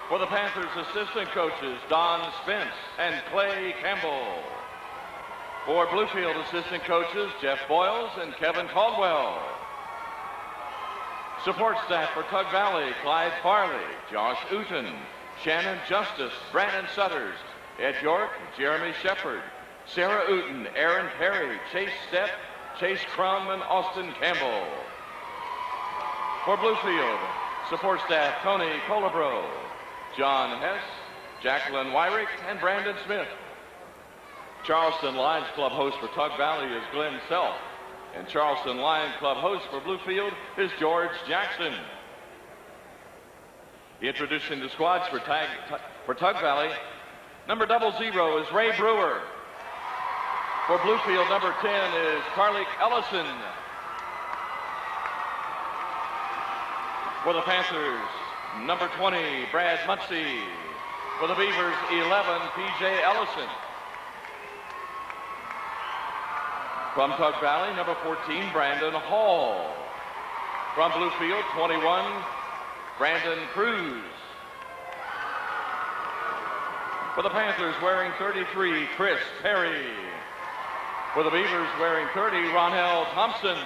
For the Panthers, assistant coaches Don Spence and Clay Campbell. For Bluefield, assistant coaches Jeff Boyles and Kevin Caldwell. Support staff for Tug Valley, Clyde Farley, Josh Uten, Shannon Justice, Brandon Sutters, Ed York, Jeremy Shepard, Sarah Uten, Aaron Perry, Chase Stepp, Chase Crum, and Austin Campbell. For Bluefield, support staff Tony Colabro, John Hess, Jacqueline Wyrick, and Brandon Smith. Charleston Lions Club host for Tug Valley is Glenn Self, and Charleston Lions Club host for Bluefield is George Jackson. Introducing the squads for Tug Valley, number 00 is Ray Brewer. For Bluefield, number 10 is Carlick Ellison. For the Panthers, number 20, Brad Muncie. For the Beavers, 11, P.J. Ellison. From Tug Valley, number 14, Brandon Hall. From Bluefield, 21, Brandon Cruz. For the Panthers, wearing 33, Chris Perry. For the Beavers, wearing 30, Ronell Thompson.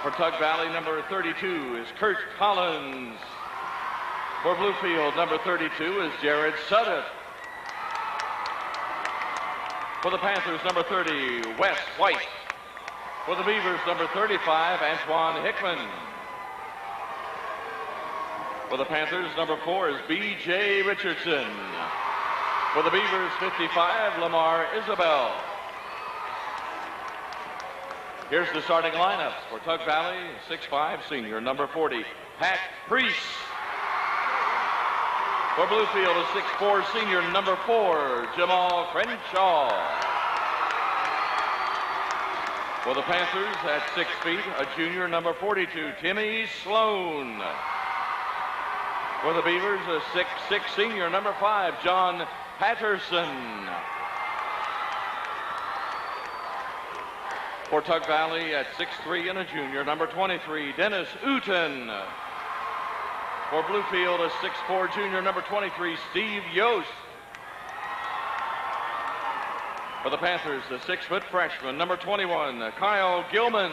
For Tug Valley, number 32 is Kurt Collins. For Bluefield, number 32 is Jared Sudduth. For the Panthers, number 30, Wes White. For the Beavers, number 35, Antoine Hickman. For the Panthers, number 4 is B.J. Richardson. For the Beavers, 55, Lamar Isabel. Here's the starting lineups for Tug Valley, 6'5", senior, number 40, Pat Priest. For Bluefield, a 6'4", senior, number 4, Jamal Crenshaw. For the Panthers, at 6 feet, a junior, number 42, Timmy Sloan. For the Beavers, a 6'6", senior, number 5, John Patterson. For Tug Valley, at 6'3", and a junior, number 23, Dennis Uten. For Bluefield, a 6'4", junior, number 23, Steve Yost. For the Panthers, the 6-foot freshman, number 21, Kyle Gilman.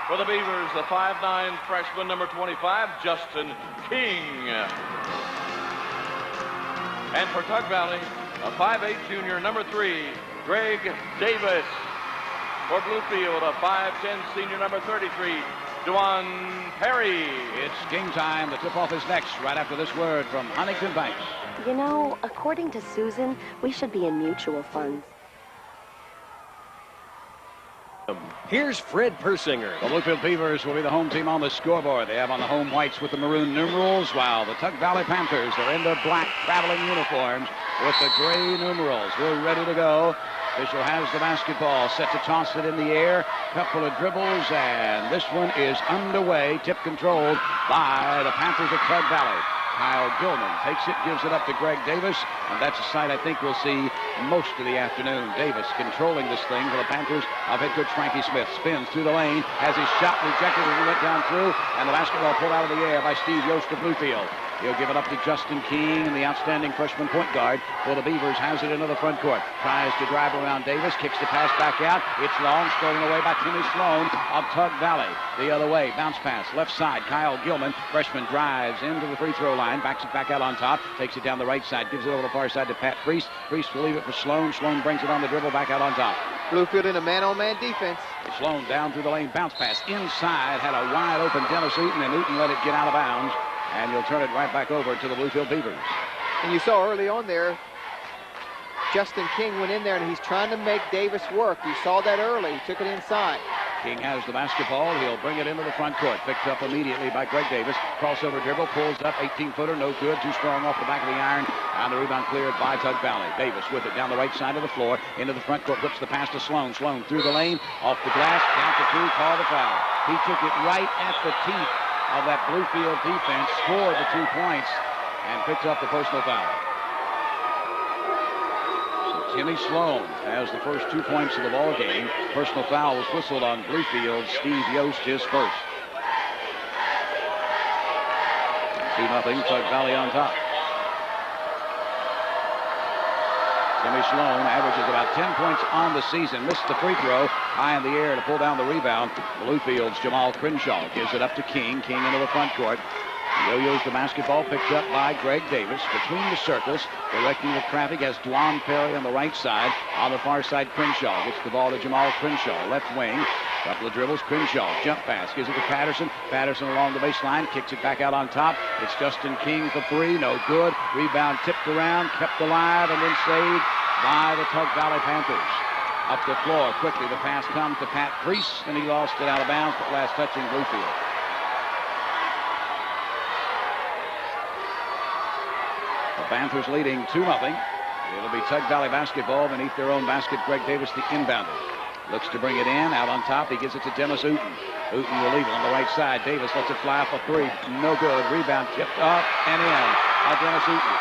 For the Beavers, the 5'9", freshman, number 25, Justin King. And for Tug Valley, a 5'8", junior, number 3, Greg Davis. For Bluefield, a 5'10", senior, number 33, Duan Perry. It's game time. The tip-off is next, right after this word from Huntington Banks. You know, according to Susan, we should be in mutual funds. Here's Fred Persinger. The Bluefield Beavers will be the home team on the scoreboard. They have on the home whites with the maroon numerals, while the Tug Valley Panthers are in their black traveling uniforms with the gray numerals. We're ready to go. Official has the basketball, set to toss it in the air. Couple of dribbles, and this one is underway. Tip controlled by the Panthers of Tug Valley. Kyle Gilman takes it, gives it up to Greg Davis, and that's a sight I think we'll see most of the afternoon. Davis controlling this thing for the Panthers of head coach Frankie Smith. Spins through the lane, has his shot rejected as he went down through, and the basketball pulled out of the air by Steve Yost of Bluefield. He'll give it up to Justin King, and the outstanding freshman point guard for the Beavers has it into the front court. Tries to drive around Davis, kicks the pass back out. It's long, stolen away by Timmy Sloan of Tug Valley. The other way, bounce pass, left side. Kyle Gilman, freshman, drives into the free throw line, backs it back out on top, takes it down the right side, gives it over the far side to Pat Priest. Priest will leave it for Sloan. Sloan brings it on the dribble, back out on top. Bluefield in a man-on-man defense. Sloan down through the lane, bounce pass inside, had a wide open Dennis Uten, and Uten let it get out of bounds. And you'll turn it right back over to the Bluefield Beavers. And you saw early on there, Justin King went in there and he's trying to make Davis work. You saw that early. He took it inside. King has the basketball. He'll bring it into the front court. Picked up immediately by Greg Davis. Crossover dribble, pulls up, 18-footer, no good. Too strong off the back of the iron. And the rebound cleared by Tug Valley. Davis with it down the right side of the floor. Into the front court, flips the pass to Sloan. Sloan through the lane, off the glass, down to 2, call the foul. He took it right at the teeth of that Bluefield defense, scored the 2 points, and picked up the personal foul. So Timmy Sloan has the first 2 points of the ball game. Personal foul was whistled on Bluefield. Steve Yost his first. 2-0, Tug Valley on top. Timmy Sloan averages about 10 points on the season. Missed the free throw. High in the air to pull down the rebound. Bluefield's Jamal Crenshaw gives it up to King. King into the front court. Yo-yos the basketball, picked up by Greg Davis. Between the circles, directing the traffic as Dwan Perry on the right side. On the far side, Crenshaw gets the ball to Jamal Crenshaw. Left wing, couple of dribbles. Crenshaw, jump pass, gives it to Patterson. Patterson along the baseline, kicks it back out on top. It's Justin King for three, no good. Rebound tipped around, kept alive, and then saved by the Tug Valley Panthers. Up the floor, quickly the pass comes to Pat Priest, and he lost it out of bounds, but last touching Bluefield. The Panthers leading 2-0. It'll be Tug Valley basketball beneath their own basket. Greg Davis, the inbounder. Looks to bring it in. Out on top, he gives it to Dennis Uten. Uten will leave it on the right side. Davis lets it fly for three. No good. Rebound tipped up and in by Dennis Uten.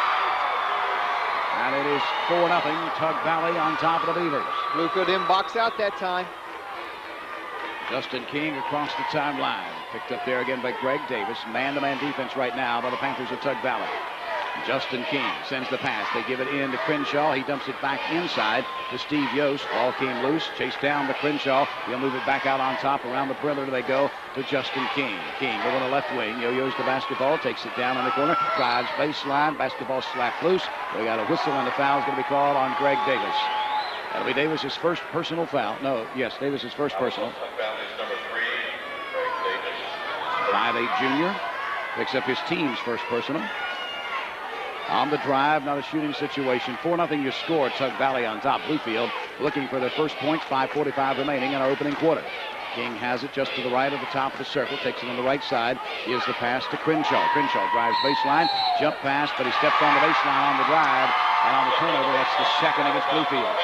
And it is 4-0. Tug Valley on top of the Beavers. Bluefield didn't box out that time. Justin King across the timeline. Picked up there again by Greg Davis. Man-to-man defense right now by the Panthers of Tug Valley. Justin King sends the pass. They give it in to Crenshaw. He dumps it back inside to Steve Yost. Ball came loose. Chased down to Crenshaw. He'll move it back out on top. Around the perimeter they go to Justin King. King over the left wing. Yo-yos the basketball. Takes it down in the corner. Drives baseline. Basketball slapped loose. We got a whistle and the foul is going to be called on Greg Davis. That'll be Davis's first personal foul. No, yes, Davis's first personal. 5'8" junior. Picks up his team's first personal. On the drive, not a shooting situation. 4-0 your score. Tug Valley on top. Bluefield looking for their first points. 5:45 remaining in our opening quarter. King has it just to the right of the top of the circle. Takes it on the right side. Gives the pass to Crenshaw. Crenshaw drives baseline. Jump pass, but he steps on the baseline on the drive. And on the turnover, that's the second against Bluefield.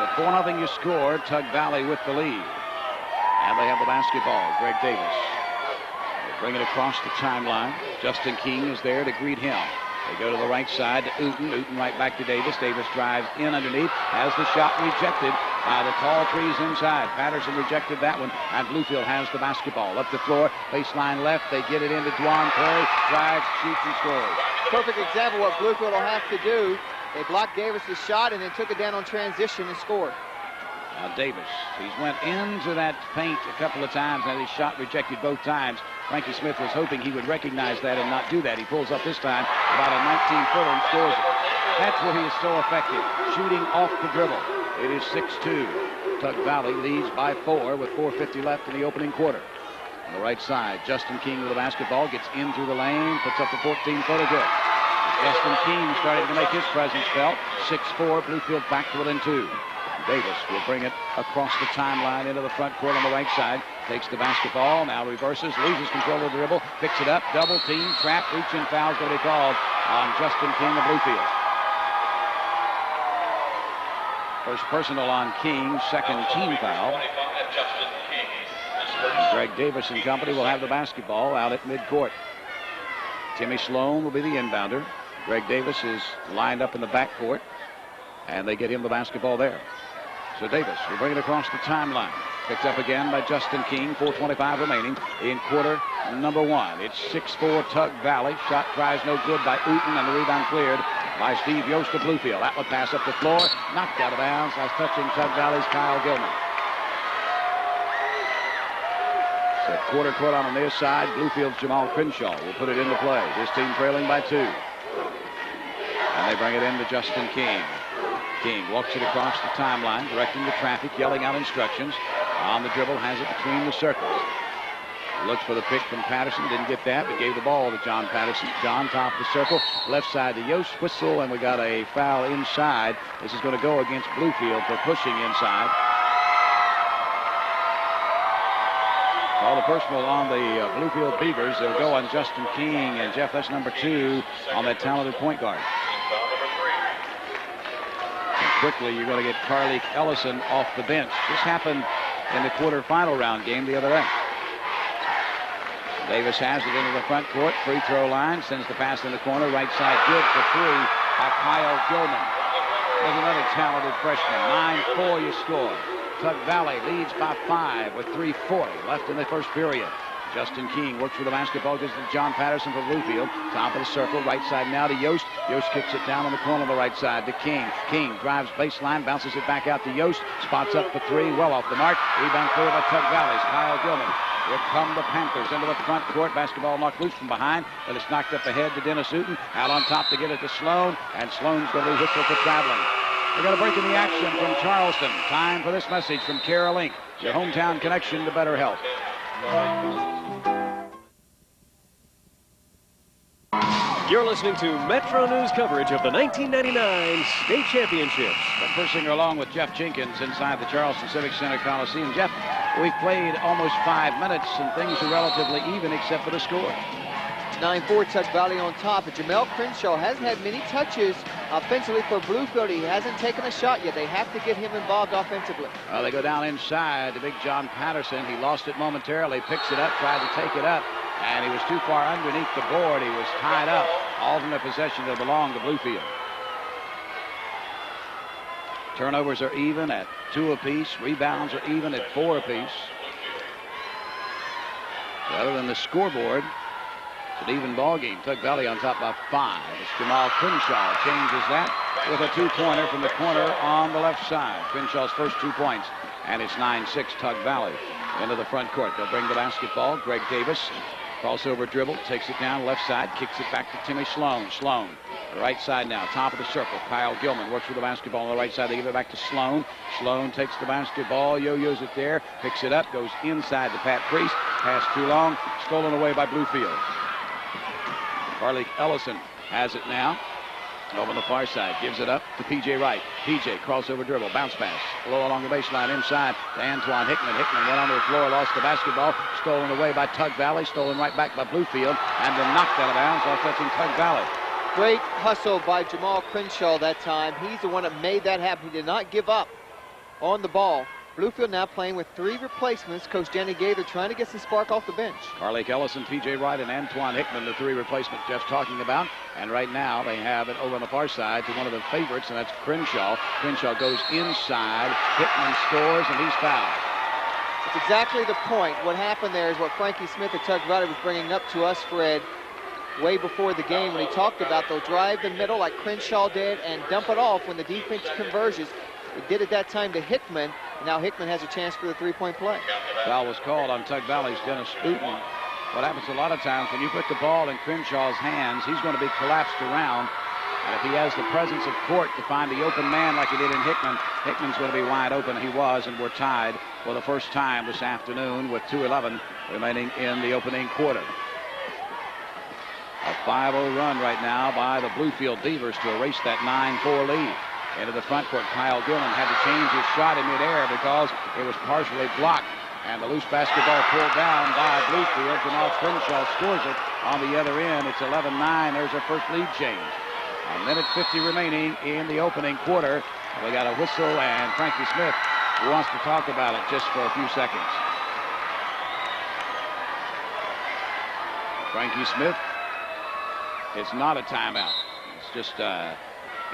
So 4-0 your score. Tug Valley with the lead. And they have the basketball. Greg Davis. Bring it across the timeline. Justin King is there to greet him. They go to the right side to Uten. Uten right back to Davis. Davis drives in underneath. Has the shot rejected by the tall trees inside. Patterson rejected that one. And Bluefield has the basketball. Up the floor. Baseline left. They get it into Dwan Perry. Drives, shoots, and scores. Perfect example of what Bluefield will have to do. They blocked Davis's shot and then took it down on transition and scored. Now Davis, he's went into that paint a couple of times and his shot rejected both times. Frankie Smith was hoping he would recognize that and not do that. He pulls up this time about a 19-footer and scores it. That's where he is so effective, shooting off the dribble. It is 6-2. Tug Valley leads by 4 with 4:50 left in the opening quarter. On the right side, Justin King with the basketball, gets in through the lane, puts up the 14-footer good. Justin King starting to make his presence felt. 6-4, Bluefield back to within 2. Davis will bring it across the timeline into the front court on the right side. Takes the basketball, now reverses, loses control of the dribble, picks it up, double team, trap, reach-in foul is going to be called on Justin King of Bluefield. First personal on King, second team foul. And Greg Davis and company will have the basketball out at midcourt. Timmy Sloan will be the inbounder. Greg Davis is lined up in the backcourt, and they get him the basketball there. So Davis will bring it across the timeline. Picked up again by Justin King. 4:25 remaining in quarter number 1. It's 6-4 Tug Valley. Shot tries no good by Uten, and the rebound cleared by Steve Yost of Bluefield. That would pass up the floor. Knocked out of bounds. That's touching Tug Valley's Kyle Gilman. So quarter court on the near side. Bluefield's Jamal Crenshaw will put it into play. His team trailing by 2. And they bring it in to Justin King. King walks it across the timeline, directing the traffic, yelling out instructions. On the dribble, has it between the circles. Looks for the pick from Patterson, didn't get that, but gave the ball to John Patterson. John, top of the circle, left side to Yost, whistle, and we got a foul inside. This is going to go against Bluefield for pushing inside. Call the personal on the Bluefield Beavers. They'll go on Justin King, and Jeff, that's number 2 on that talented point guard. Quickly, you're going to get Carleek Ellison off the bench. This happened in the quarterfinal round game the other day. Davis has it into the front court, free throw line, sends the pass in the corner, right side good for 3 by Kyle Gilman. There's another talented freshman. 9-4 you score. Tug Valley leads by 5 with 3:40 left in the first period. Justin King works for the basketball, gives it to John Patterson from Bluefield. Top of the circle, right side now to Yost. Yost kicks it down on the corner of the right side to King. King drives baseline, bounces it back out to Yost. Spots up for three, well off the mark. Rebound clear by Tug Valley's Kyle Gilman. Here come the Panthers into the front court. Basketball knocked loose from behind, but it's knocked up ahead to Dennis Uten. Out on top to get it to Sloan, and Sloan's going to be whistled for traveling. We got a break in the action from Charleston. Time for this message from Cara Link, your hometown connection to better health. You're listening to Metro News coverage of the 1999 state championships. Fred Persinger along with Jeff Jenkins inside the Charleston Civic Center Coliseum. Jeff, we've played almost 5 minutes and things are relatively even except for the score. 9-4 Tug Valley on top. And Jamel Crenshaw hasn't had many touches offensively for Bluefield. He hasn't taken a shot yet. They have to get him involved offensively. Well, they go down inside to big John Patterson. He lost it momentarily, picks it up, tried to take it up, and he was too far underneath the board. He was tied up. Alternate possession that belonged to Bluefield. Turnovers are even at 2 apiece. Rebounds are even at 4 apiece. Other than the scoreboard, it's an even ball game. Tug Valley on top by 5. It's Jamal Crenshaw changes that with a 2-pointer from the corner on the left side. Crenshaw's first 2 points, and it's 9-6 Tug Valley. Into the front court. They'll bring the basketball. Greg Davis, crossover dribble, takes it down left side, kicks it back to Timmy Sloan. Sloan, the right side now, top of the circle. Kyle Gilman works with the basketball on the right side. They give it back to Sloan. Sloan takes the basketball, yo-yos it there, picks it up, goes inside to Pat Priest. Pass too long, stolen away by Bluefield. Carly Ellison has it now. Over on the far side, gives it up to P.J. Wright. P.J. crossover dribble, bounce pass. Low along the baseline inside to Antoine Hickman. Hickman went onto the floor, lost the basketball. Stolen away by Tug Valley. Stolen right back by Bluefield. And then knocked out of bounds while touching Tug Valley. Great hustle by Jamal Crenshaw that time. He's the one that made that happen. He did not give up on the ball. Bluefield now playing with 3 replacements. Coach Danny Gaither trying to get some spark off the bench. Carly Ellison, P.J. Wright, and Antoine Hickman, the 3 replacements Jeff's talking about. And right now they have it over on the far side to one of the favorites, and that's Crenshaw. Crenshaw goes inside. Hickman scores, and he's fouled. That's exactly the point. What happened there is what Frankie Smith at Tug Valley was bringing up to us, Fred, way before the game when he talked about they'll drive the middle like Crenshaw did and dump it off when the defense converges. He did it that time to Hickman. Now Hickman has a chance for the 3-point play. Foul was called on Tug Valley's Dennis Uten. What happens a lot of times when you put the ball in Crenshaw's hands, he's going to be collapsed around. And if he has the presence of court to find the open man like he did in Hickman, Hickman's going to be wide open. He was, and we're tied for the first time this afternoon with 2:11 remaining in the opening quarter. A 5-0 run right now by the Bluefield Beavers to erase that 9-4 lead. Into the front court, Kyle Gilman had to change his shot in midair because it was partially blocked. And the loose basketball pulled down by Bluefield. Jamal Crenshaw scores it on the other end. It's 11-9. There's a first lead change. 1:50 remaining in the opening quarter. We got a whistle, and Frankie Smith wants to talk about it just for a few seconds. Frankie Smith, it's not a timeout. It's just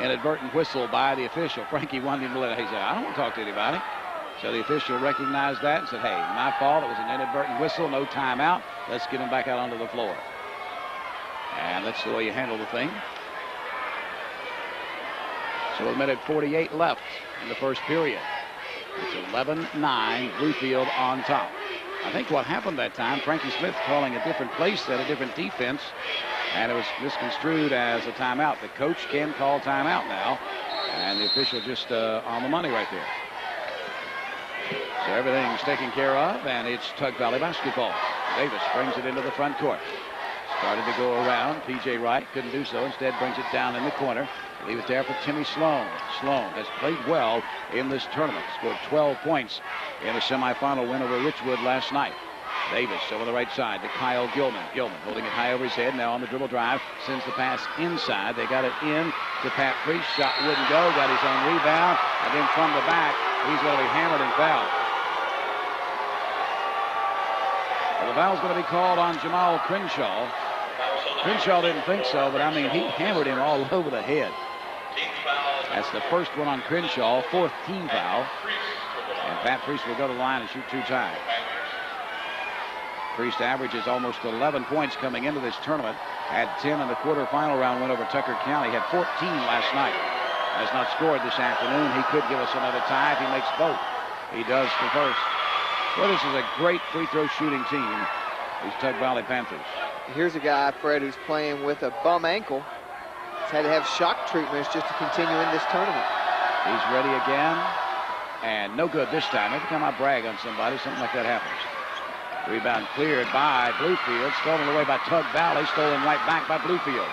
inadvertent whistle by the official. Frankie wanted him to let it. He said, I don't want to talk to anybody. So the official recognized that and said, hey, my fault. It was an inadvertent whistle, no timeout. Let's get him back out onto the floor. And that's the way you handle the thing. So 1:48 left in the first period. It's 11-9, Bluefield on top. I think what happened that time, Frankie Smith calling a different play set, a different defense, and it was misconstrued as a timeout. The coach can call timeout now, and the official just on the money right there. So everything's taken care of, and it's Tug Valley basketball. Davis brings it into the front court. Started to go around. P.J. Wright couldn't do so. Instead brings it down in the corner. Leave it there for Timmy Sloan. Sloan has played well in this tournament. Scored 12 points in a semifinal win over Richwood last night. Davis over the right side to Kyle Gilman. Gilman holding it high over his head. Now on the dribble drive. Sends the pass inside. They got it in to Pat Priest. Shot wouldn't go. Got his own rebound. And then from the back, he's going to be hammered and fouled. Well, the foul's going to be called on Jamal Crenshaw. Crenshaw didn't think so, but I mean, he hammered him all over the head. That's the first one on Crenshaw, 4th team foul. And Pat Priest will go to the line and shoot 2 times. Priest averages almost 11 points coming into this tournament. Had 10 in the quarterfinal round win over Tucker County. Had 14 last night. Has not scored this afternoon. He could give us another tie if he makes both. He does for first. Well, this is a great free throw shooting team, these Tug Valley Panthers. Here's a guy, Fred, who's playing with a bum ankle. He's had to have shock treatments just to continue in this tournament. He's ready again, and no good this time. Every time I brag on somebody, something like that happens. Rebound cleared by Bluefield, stolen away by Tug Valley, stolen right back by Bluefield.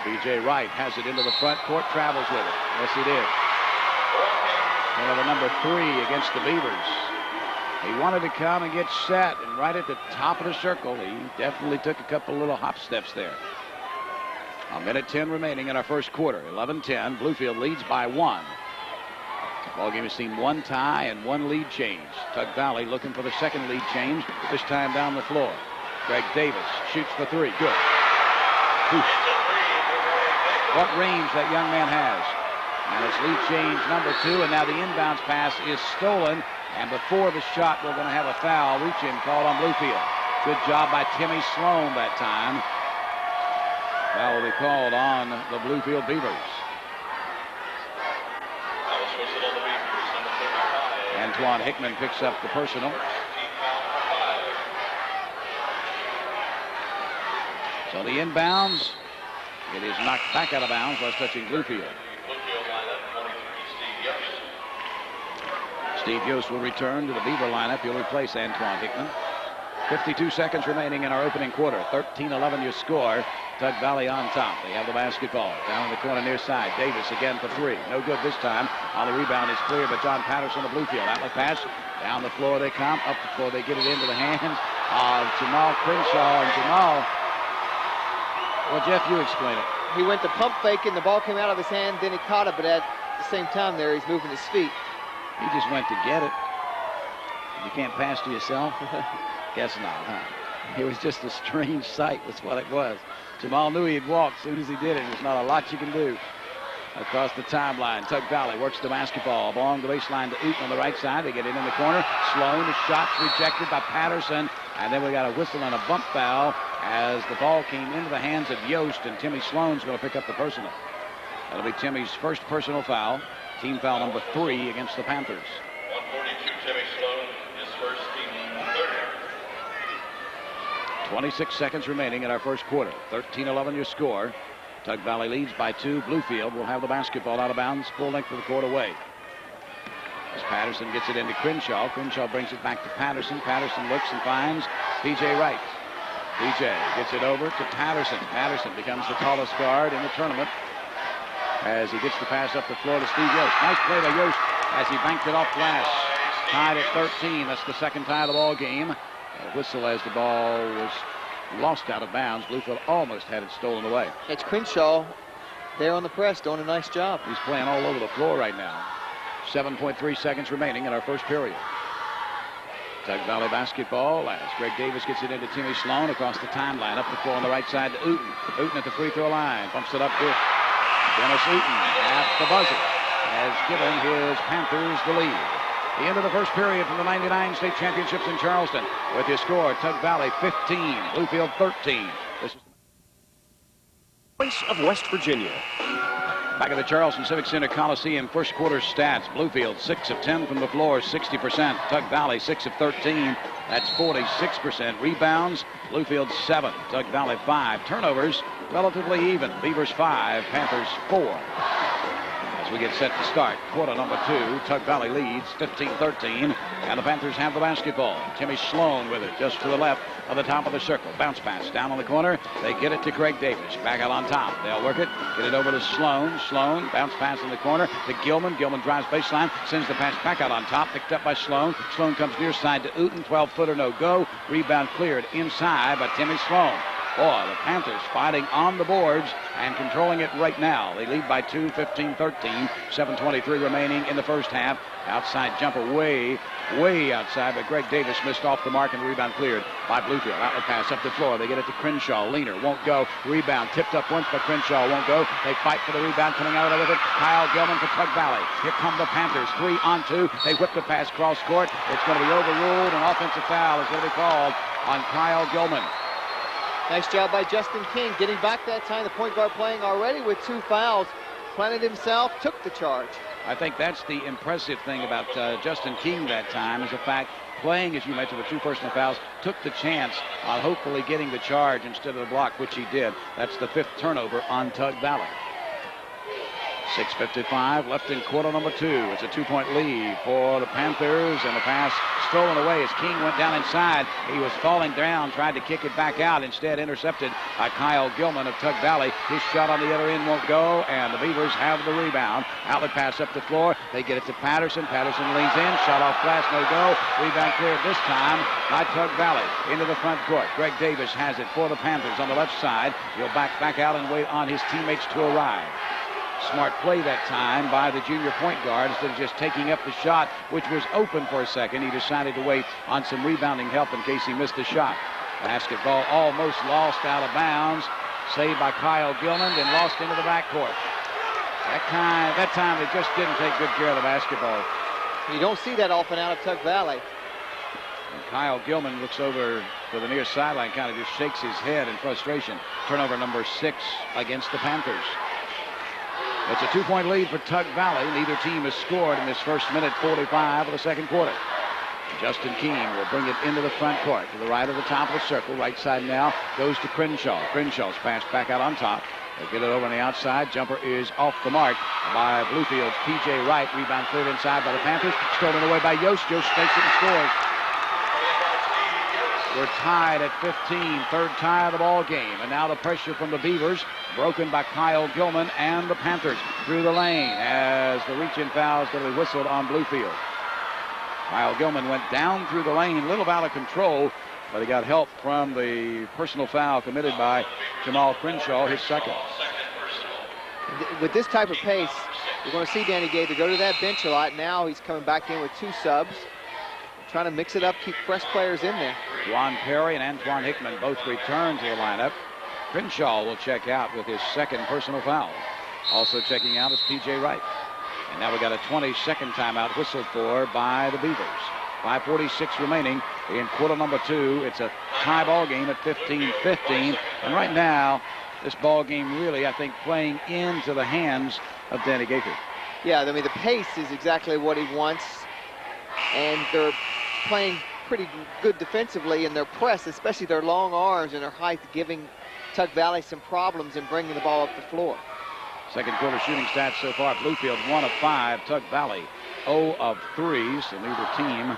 B.J. Wright has it into the front court, travels with it. Yes, he did. Another number 3 against the Beavers. He wanted to come and get set, and right at the top of the circle, he definitely took a couple little hop steps there. A minute 10 remaining in our first quarter. 11-10. Bluefield leads by 1. Ball game has seen 1 tie and 1 lead change. Tug Valley looking for the second lead change, this time down the floor. Greg Davis shoots for 3. Good. Oof. What range that young man has. And it's lead change number 2, and now the inbounds pass is stolen. And before the shot, we're going to have a foul. Reach-in called on Bluefield. Good job by Timmy Sloan that time. Foul will be called on the Bluefield Beavers. Antoine Hickman picks up the personal. So the inbounds, it is knocked back out of bounds while touching Bluefield. Steve Yost will return to the Beaver lineup. He'll replace Antoine Hickman. 52 seconds remaining in our opening quarter. 13-11 your score. Tug Valley on top. They have the basketball. Down in the corner near side. Davis again for 3. No good this time. On the rebound is cleared by John Patterson of Bluefield. Outlet pass. Down the floor they come. Up the floor they get it into the hands of Jamal Crenshaw. And Jamal, well, Jeff, you explain it. He went to pump fake and the ball came out of his hand. Then he caught it, but at the same time there, he's moving his feet. He just went to get it. You can't pass to yourself? Guess not, huh? It was just a strange sight, that's what it was. Jamal knew he'd walk as soon as he did it. There's not a lot you can do. Across the timeline, Tug Valley works the basketball along the baseline to Ooten on the right side. They get it in the corner. Sloan, the shot's rejected by Patterson. And then we got a whistle and a bump foul as the ball came into the hands of Yost, and Timmy Sloan's going to pick up the personal. That'll be Timmy's first personal foul. Team foul number 3 against the Panthers. 142, Timmy Sloan, his first, team 30. 26 seconds remaining in our first quarter. 13-11 your score. Tug Valley leads by 2. Bluefield will have the basketball out of bounds, full length of the court away. As Patterson gets it into Crenshaw. Crenshaw brings it back to Patterson. Patterson looks and finds P.J. Wright. P.J. gets it over to Patterson. Patterson becomes the tallest guard in the tournament as he gets the pass up the floor to Steve Yost. Nice play by Yost as he banked it off glass. Tied at 13. That's the second tie of the ball game. A whistle as the ball was lost out of bounds. Bluefield almost had it stolen away. It's Crenshaw there on the press doing a nice job. He's playing all over the floor right now. 7.3 seconds remaining in our first period. Tug Valley basketball as Greg Davis gets it into Timmy Sloan across the timeline. Up the floor on the right side to Ooten. Ooten at the free throw line. Bumps it up to Dennis Ooten at the buzzer has given his Panthers the lead. The end of the first period from the 99 state championships in Charleston. With your score, Tug Valley 15, Bluefield 13. This is Voice of West Virginia. back at the Charleston Civic Center Coliseum. First quarter stats. Bluefield 6 of 10 from the floor, 60%. Tug Valley 6 of 13. That's 46%. Rebounds, Bluefield 7, Tug Valley 5. Turnovers, relatively even. Beavers 5, Panthers 4. As we get set to start quarter number 2, Tug Valley leads 15-13, and the Panthers have the basketball. Timmy Sloan with it just to the left of the top of the circle. Bounce pass down on the corner. They get it to Greg Davis. Back out on top. They'll work it. Get it over to Sloan. Sloan, bounce pass in the corner to Gilman. Gilman drives baseline, sends the pass back out on top. Picked up by Sloan. Sloan comes near side to Ooten. 12-footer, no go. Rebound cleared inside by Timmy Sloan. Boy, the Panthers fighting on the boards and controlling it right now. They lead by 2, 15-13. 7:23 remaining in the first half. Outside jumper way outside, but Greg Davis missed off the mark and the rebound cleared by Bluefield. Outlet pass up the floor. They get it to Crenshaw. Leaner won't go. Rebound tipped up once, but Crenshaw won't go. They fight for the rebound coming out with it. Kyle Gilman for Tug Valley. Here come the Panthers. 3-on-2. They whip the pass cross court. It's going to be overruled. An offensive foul is going to be called on Kyle Gilman. Nice job by Justin King getting back that time. The point guard playing already with 2 fouls. Planted himself, took the charge. I think that's the impressive thing about Justin King that time is the fact playing, as you mentioned, with 2 personal fouls, took the chance on hopefully getting the charge instead of the block, which he did. That's the 5th turnover on Tug Valley. 6:55 left in quarter number 2. It's a 2-point lead for the Panthers, and the pass stolen away as King went down inside. He was falling down, tried to kick it back out, instead intercepted by Kyle Gilman of Tug Valley. His shot on the other end won't go, and the Beavers have the rebound. Outlet pass up the floor. They get it to Patterson. Patterson leans in, shot off glass, no go. Rebound cleared this time by Tug Valley into the front court. Greg Davis has it for the Panthers on the left side. He'll back out and wait on his teammates to arrive. Smart play that time by the junior point guard. Instead of just taking up the shot, which was open for a second, he decided to wait on some rebounding help in case he missed a shot. Basketball almost lost out of bounds. Saved by Kyle Gilman and lost into the backcourt. That time they just didn't take good care of the basketball. You don't see that often out of Tug Valley. And Kyle Gilman looks over to the near sideline, kind of just shakes his head in frustration. Turnover number 6 against the Panthers. It's a 2-point lead for Tug Valley. Neither team has scored in this first minute 45 of the second quarter. Justin King will bring it into the front court to the right of the top of the circle. Right side now goes to Crenshaw. Crenshaw's passed back out on top. They get it over on the outside. Jumper is off the mark by Bluefield's P.J. Wright. Rebound cleared inside by the Panthers. Stolen away by Yost. Yost takes it and scores. We're tied at 15, 3rd tie of the ball game. And now the pressure from the Beavers, broken by Kyle Gilman and the Panthers through the lane as the reach-in foul is going to be whistled on Bluefield. Kyle Gilman went down through the lane, a little out of control, but he got help from the personal foul committed by Jamal Crenshaw, his second. With this type of pace, you're going to see Danny Gaither go to that bench a lot. Now he's coming back in with 2 subs. Trying to mix it up, keep fresh players in there. Juan Perry and Antoine Hickman both return to the lineup. Crenshaw will check out with his second personal foul. Also checking out is P.J. Wright. And now we got a 20-second timeout whistled for by the Beavers. 5:46 remaining in quarter number 2. It's a tie ball game at 15-15. And right now, this ball game really, I think, playing into the hands of Danny Gaither. Yeah, I mean, the pace is exactly what he wants. And they're playing pretty good defensively in their press, especially their long arms and their height, giving Tug Valley some problems in bringing the ball up the floor. Second quarter shooting stats so far. Bluefield 1 of 5. Tug Valley 0 of 3. So neither team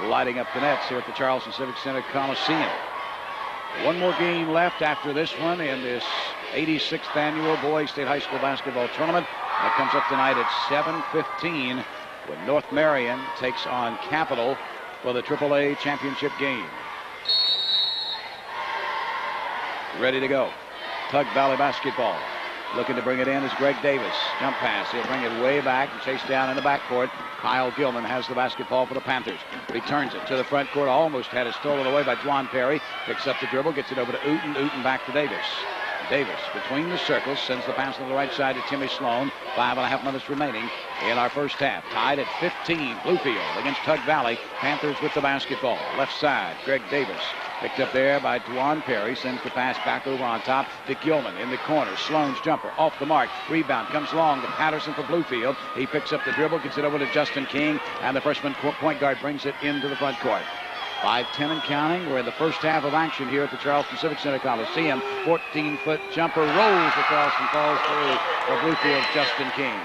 lighting up the nets here at the Charleston Civic Center Coliseum. One more game left after this one in this 86th annual Boys State High School basketball tournament. That comes up tonight at 7:15 when North Marion takes on Capital for the AAA championship game. Ready to go. Tug Valley basketball. Looking to bring it in is Greg Davis. Jump pass. He'll bring it way back and chase down in the backcourt. Kyle Gilman has the basketball for the Panthers. Returns it to the front court. Almost had it stolen away by Juan Perry. Picks up the dribble. Gets it over to Uten. Uten back to Davis. Davis between the circles sends the pass on the right side to Timmy Sloan. 5.5 minutes remaining in our first half. Tied at 15. Bluefield against Tug Valley. Panthers with the basketball. Left side. Greg Davis. Picked up there by Juan Perry. Sends the pass back over on top to Gilman in the corner. Sloan's jumper off the mark. Rebound comes long to Patterson for Bluefield. He picks up the dribble. Gets it over to Justin King. And the freshman point guard brings it into the front court. 5:10 and counting. We're in the first half of action here at the Charleston Civic Center Coliseum. 14-foot jumper rolls across and falls through for Bluefield's Justin King.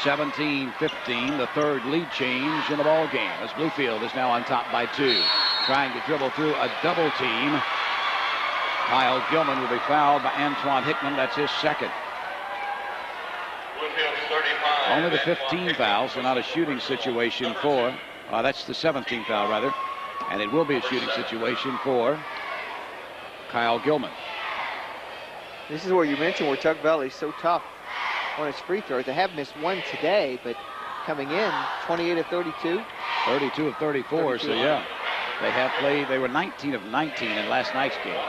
17-15, the third lead change in the ball game as Bluefield is now on top by 2. Trying to dribble through a double team. Kyle Gilman will be fouled by Antoine Hickman. That's his second. Only the 15 foul, so not a shooting situation for, that's the 17th foul rather. And it will be a shooting situation for Kyle Gilman. This is where you mentioned where Tug Valley is so tough on its free throws. They have missed one today, but coming in 28 of 32. 32 of 34, 32. so yeah. They have played, they were 19 of 19 in last night's game.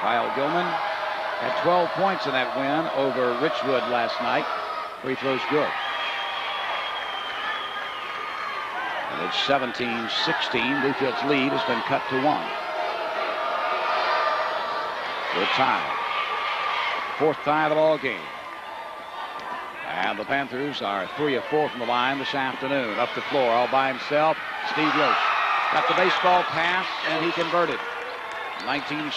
Kyle Gilman had 12 points in that win over Richwood last night. Free throws good. And it's 17-16. Bluefield's lead has been cut to 1. Good tie. Fourth tie of the ball game. And the Panthers are 3 of 4 from the line this afternoon. Up the floor all by himself. Steve Yost got the baseball pass, and he converted. 19-17,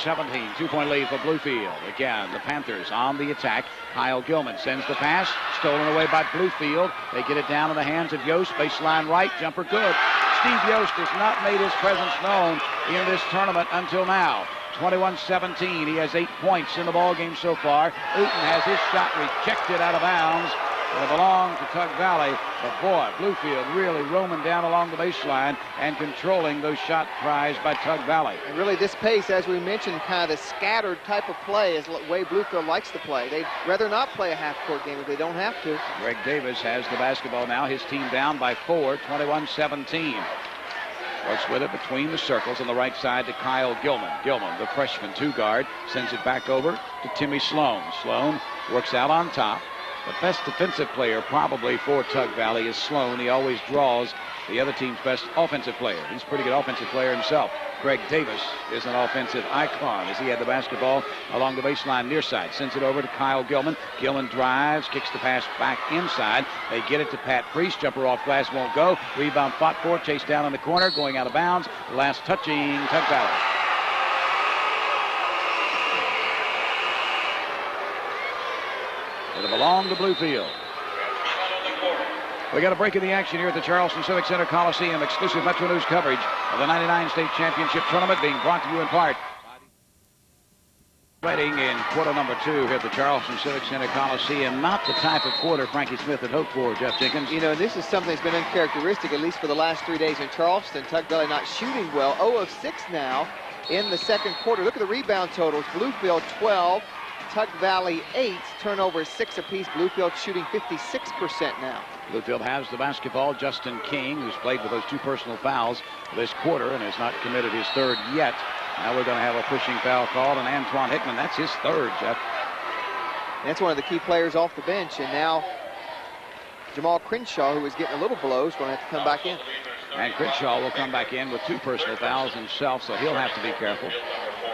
2-point lead for Bluefield. Again, the Panthers on the attack. Kyle Gilman sends the pass, stolen away by Bluefield. They get it down in the hands of Yost. Baseline right, jumper good. Steve Yost has not made his presence known in this tournament until now. 21-17. He has 8 points in the ballgame so far. Uten has his shot rejected out of bounds. It belonged to Tug Valley, but boy, Bluefield really roaming down along the baseline and controlling those shot tries by Tug Valley. And really this pace, as we mentioned, kind of the scattered type of play is the way Bluefield likes to play. They'd rather not play a half-court game if they don't have to. Greg Davis has the basketball now. His team down by 4, 21-17. Works with it between the circles on the right side to Kyle Gilman. Gilman, the freshman 2-guard, sends it back over to Timmy Sloan. Sloan works out on top. The best defensive player probably for Tug Valley is Sloan. He always draws the other team's best offensive player. He's a pretty good offensive player himself. Greg Davis is an offensive icon as he had the basketball along the baseline near side. Sends it over to Kyle Gilman. Gilman drives, kicks the pass back inside. They get it to Pat Priest. Jumper off glass won't go. Rebound fought for, chased down in the corner, going out of bounds. Last touching Tug Valley. It'll belong to Bluefield. We got a break in the action here at the Charleston Civic Center Coliseum. Exclusive Metro News coverage of the 99 State Championship Tournament being brought to you in part. Fighting in quarter number 2 here at the Charleston Civic Center Coliseum. Not the type of quarter Frankie Smith had hoped for, Jeff Jenkins. You know, this is something that's been uncharacteristic, at least for the last 3 days in Charleston. Tug Valley not shooting well. 0 of 6 now in the second quarter. Look at the rebound totals. Bluefield 12. Tug Valley 8, turnovers 6 apiece. Bluefield shooting 56% now. Bluefield has the basketball. Justin King, who's played with those 2 personal fouls this quarter and has not committed his 3rd yet. Now we're going to have a pushing foul called, and Antoine Hickman, that's his 3rd, Jeff. And that's one of the key players off the bench, and now Jamal Crenshaw, who was getting a little below, is going to have to come back in. And Crenshaw will come back in with 2 personal fouls himself, so he'll have to be careful.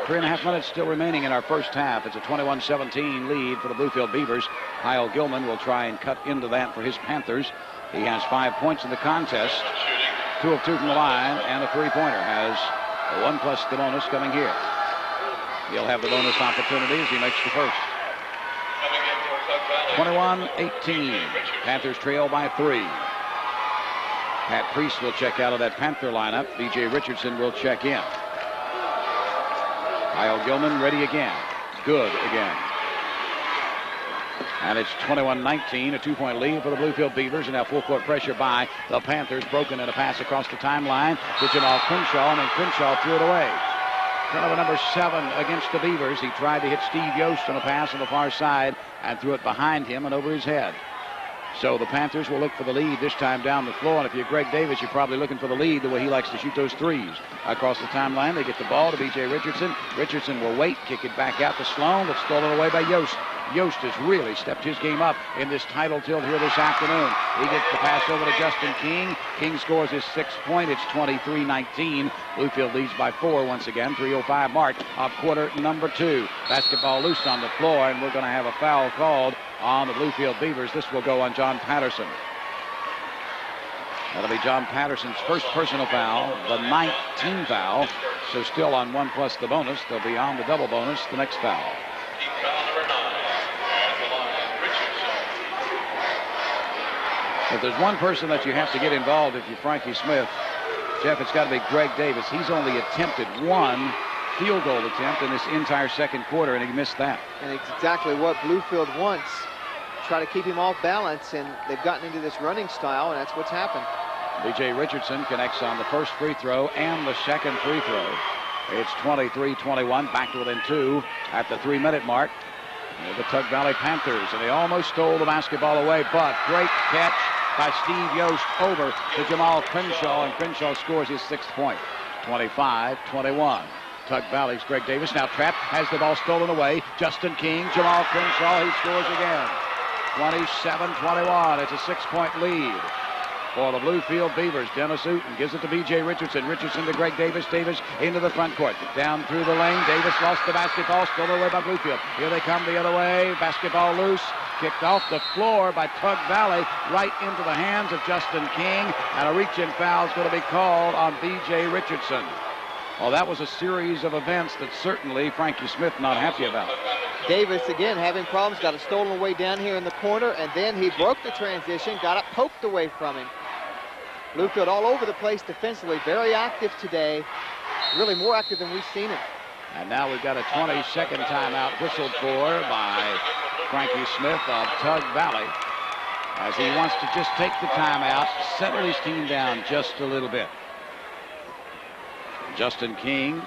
3.5 minutes still remaining in our first half. It's a 21-17 lead for the Bluefield Beavers. Kyle Gilman will try and cut into that for his Panthers. He has 5 points in the contest, 2 of 2 from the line, and a 3-pointer. Has a 1 plus the bonus coming here. He'll have the bonus opportunity as he makes the first. 21-18. Panthers trail by 3. Pat Priest will check out of that Panther lineup. B.J. Richardson will check in. Kyle Gilman ready again. Good again. And it's 21-19, a 2-point lead for the Bluefield Beavers, and now full-court pressure by the Panthers. Broken in a pass across the timeline to Jamal Crenshaw, and then Crenshaw threw it away. Turnover number 7 against the Beavers. He tried to hit Steve Yost on a pass on the far side and threw it behind him and over his head. So the Panthers will look for the lead this time down the floor. And if you're Greg Davis, you're probably looking for the lead the way he likes to shoot those threes. Across the timeline, they get the ball to B.J. Richardson. Richardson will wait, kick it back out to Sloan, but stolen away by Yost. Yost has really stepped his game up in this title tilt here this afternoon. He gets the pass over to Justin King. King scores his 6th point. It's 23-19. Bluefield leads by 4 once again. 3:05 mark of quarter number 2. Basketball loose on the floor, and we're going to have a foul called on the Bluefield Beavers. This will go on John Patterson. That'll be John Patterson's first personal foul, the 9th team foul. So still on 1 plus the bonus. They'll be on the double bonus the next foul. If there's one person that you have to get involved if you're Frankie Smith, Jeff, it's got to be Greg Davis. He's only attempted 1 field goal attempt in this entire second quarter, and he missed that. And it's exactly what Bluefield wants. Try to keep him off balance, and they've gotten into this running style, and that's what's happened. B.J. Richardson connects on the first free throw and the second free throw. It's 23-21, back to within 2 at the 3-minute mark. The Tug Valley Panthers, and they almost stole the basketball away, but great catch by Steve Yost over to Jamal Crenshaw, and Crenshaw scores his 6th point. 25-21. Tug Valley's Greg Davis now trapped, has the ball stolen away. Justin King, Jamal Crenshaw, he scores again. 27-21. It's a 6-point lead for the Bluefield Beavers. Dennis Uten gives it to B.J. Richardson. Richardson to Greg Davis. Davis into the front court. Down through the lane. Davis lost the basketball. Stolen away by Bluefield. Here they come the other way. Basketball loose. Kicked off the floor by Tug Valley. Right into the hands of Justin King. And a reach-in foul is going to be called on B.J. Richardson. Well, that was a series of events that certainly Frankie Smith not happy about. Davis, again, having problems. Got it stolen away down here in the corner, and then he broke the transition. Got it poked away from him. Bluefield all over the place defensively. Very active today. Really more active than we've seen him. And now we've got a 20-second timeout whistled for by Frankie Smith of Tug Valley, as he wants to just take the timeout, settle his team down just a little bit. Justin King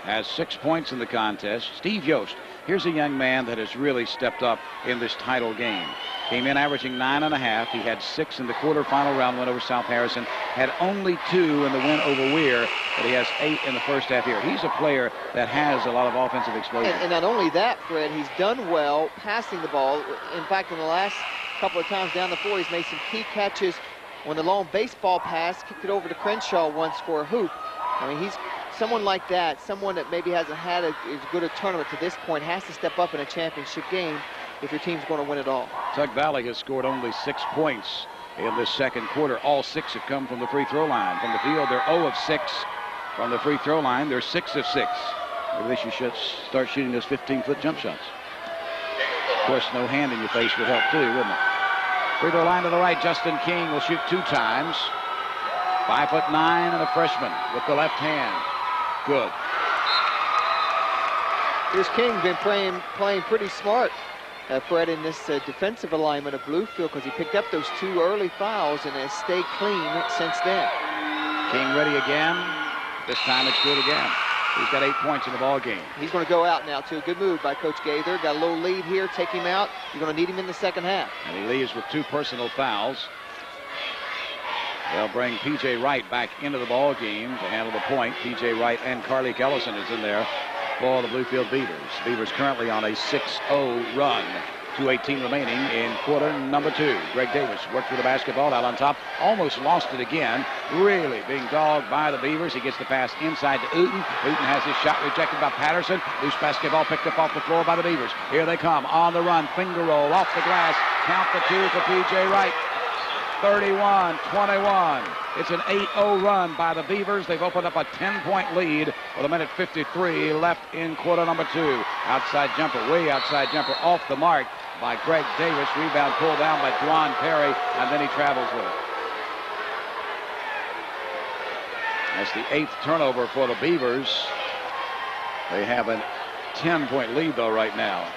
has 6 points in the contest. Steve Yost, here's a young man that has really stepped up in this title game. Came in averaging 9.5. He had 6 in the quarterfinal round, win over South Harrison. Had only 2 in the win over Weir, but he has 8 in the first half here. He's a player that has a lot of offensive explosion. And not only that, Fred, he's done well passing the ball. In fact, in the last couple of times down the floor, he's made some key catches. When the long baseball pass, kicked it over to Crenshaw once for a hoop. I mean, he's someone like that, someone that maybe hasn't had as good a tournament to this point, has to step up in a championship game if your team's going to win it all. Tug Valley has scored only 6 points in this second quarter. All 6 have come from the free throw line. From the field, they're 0 of 6. From the free throw line, they're 6 of 6. Maybe they should start shooting those 15-foot jump shots. Of course, no hand in your face would help too, wouldn't it? Free throw line to the right, Justin King will shoot 2 times. 5'9" and a freshman with the left hand. Good. Here's King been playing pretty smart, Fred, in this defensive alignment of Bluefield, because he picked up those 2 early fouls and has stayed clean since then. King ready again. This time it's good again. He's got 8 points in the ball game. He's going to go out now, too. Good move by Coach Gaither. Got a little lead here. Take him out. You're going to need him in the second half. And he leaves with 2 personal fouls. They'll bring P.J. Wright back into the ball game to handle the point. P.J. Wright and Carly Ellison is in there for the Bluefield Beavers. Beavers currently on a 6-0 run. 2:18 remaining in quarter number 2. Greg Davis worked with the basketball out on top. Almost lost it again. Really being dogged by the Beavers. He gets the pass inside to Uten. Uten has his shot rejected by Patterson. Loose basketball picked up off the floor by the Beavers. Here they come on the run. Finger roll off the glass. Count the 2 for P.J. Wright. 31-21. It's an 8-0 run by the Beavers. They've opened up a 10-point lead with 1:53 left in quarter number 2. Outside jumper, way outside jumper, off the mark by Greg Davis. Rebound pulled down by Dwan Perry, and then he travels with it. That's the 8th turnover for the Beavers. They have a 10-point lead, though, right now.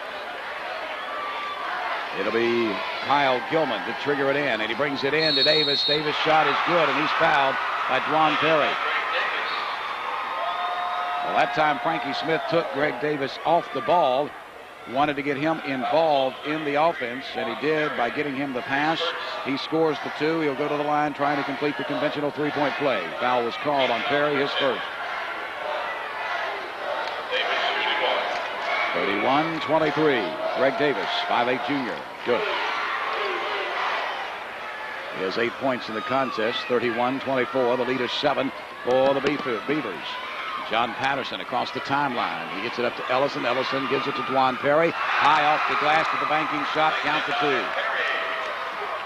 It'll be Kyle Gilman to trigger it in, and he brings it in to Davis. Davis' shot is good, and he's fouled by Dwan Perry. Well, that time Frankie Smith took Greg Davis off the ball, wanted to get him involved in the offense, and he did by getting him the pass. He scores the 2. He'll go to the line trying to complete the conventional 3-point play. Foul was called on Perry, his first. 31-23. Greg Davis, 5'8" junior. Good. He has 8 points in the contest. 31-24. The lead is 7 for the Beavers. John Patterson across the timeline. He gets it up to Ellison. Ellison gives it to Dwan Perry. High off the glass with the banking shot. Count the 2.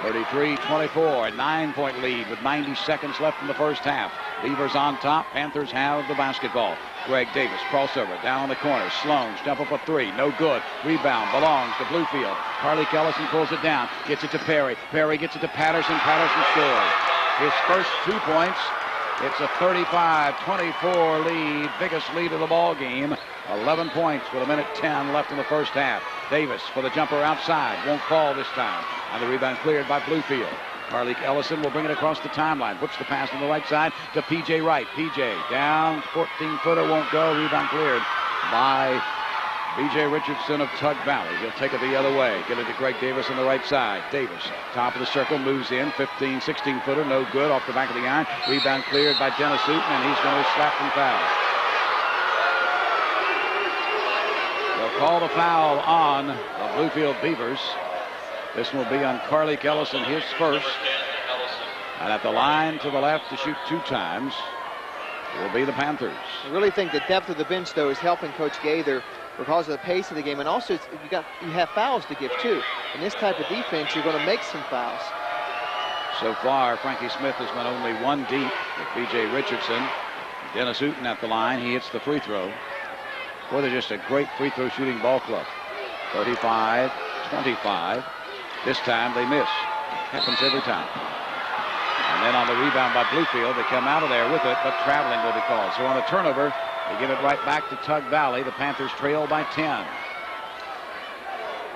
33-24, a 9-point lead with 90 seconds left in the first half. Beavers on top. Panthers have the basketball. Greg Davis, crossover, down the corner. Sloan's jump up a 3, no good. Rebound belongs to Bluefield. Carly Ellison pulls it down, gets it to Perry. Perry gets it to Patterson. Patterson scores his first 2 points. It's a 35-24 lead, biggest lead of the ball game. 11 points with 1:10 left in the first half. Davis for the jumper outside, won't fall this time. And the rebound cleared by Bluefield. Carleek Ellison will bring it across the timeline. Puts the pass on the right side to P.J. Wright. P.J. down, 14-footer, won't go. Rebound cleared by B.J. Richardson of Tug Valley. He'll take it the other way. Get it to Greg Davis on the right side. Davis, top of the circle, moves in. 15, 16-footer, no good, off the back of the iron. Rebound cleared by Dennis Hooten, and he's going to slap and foul. They'll call the foul on the Bluefield Beavers. This will be on Carleek Ellison, his first. And at the line to the left to shoot 2 times will be the Panthers. I really think the depth of the bench, though, is helping Coach Gaither because of the pace of the game. And also, you have fouls to give, too. In this type of defense, you're going to make some fouls. So far, Frankie Smith has been only 1 deep with B.J. Richardson. Dennis Hooten at the line. He hits the free throw. Boy, they're just a great free throw shooting ball club. 35-25. This time they miss. Happens every time. And then on the rebound by Bluefield, they come out of there with it, but traveling will be called. So on the turnover, they give it right back to Tug Valley. The Panthers trail by 10.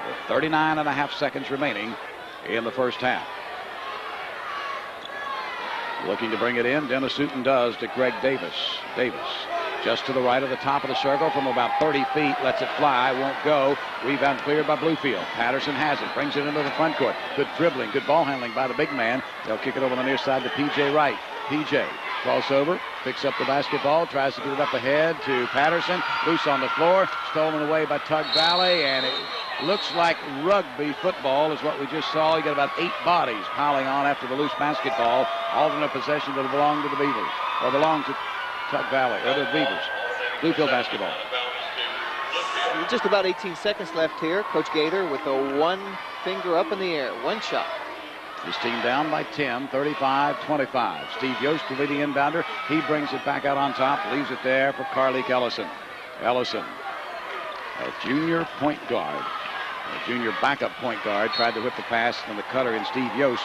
With 39.5 seconds remaining in the first half. Looking to bring it in, Dennis Hooten does to Greg Davis. Davis just to the right of the top of the circle from about 30 feet. Lets it fly, won't go. Rebound cleared by Bluefield. Patterson has it, brings it into the front court. Good dribbling, good ball handling by the big man. They'll kick it over the near side to P.J. Wright. P.J. crossover, picks up the basketball, tries to get it up ahead to Patterson. Loose on the floor, stolen away by Tug Valley, and it looks like rugby football is what we just saw. You got about 8 bodies piling on after the loose basketball. Alternate possession that belong to the Beavers, or belong to Tug Valley, or the Beavers. Bluefield basketball. Just about 18 seconds left here. Coach Gaither with a 1 finger up in the air, 1 shot. His team down by 10, 35-25. Steve Yost will be the inbounder. He brings it back out on top, leaves it there for Carleek Ellison. Ellison, a junior point guard, a junior backup point guard, tried to whip the pass from the cutter in Steve Yost,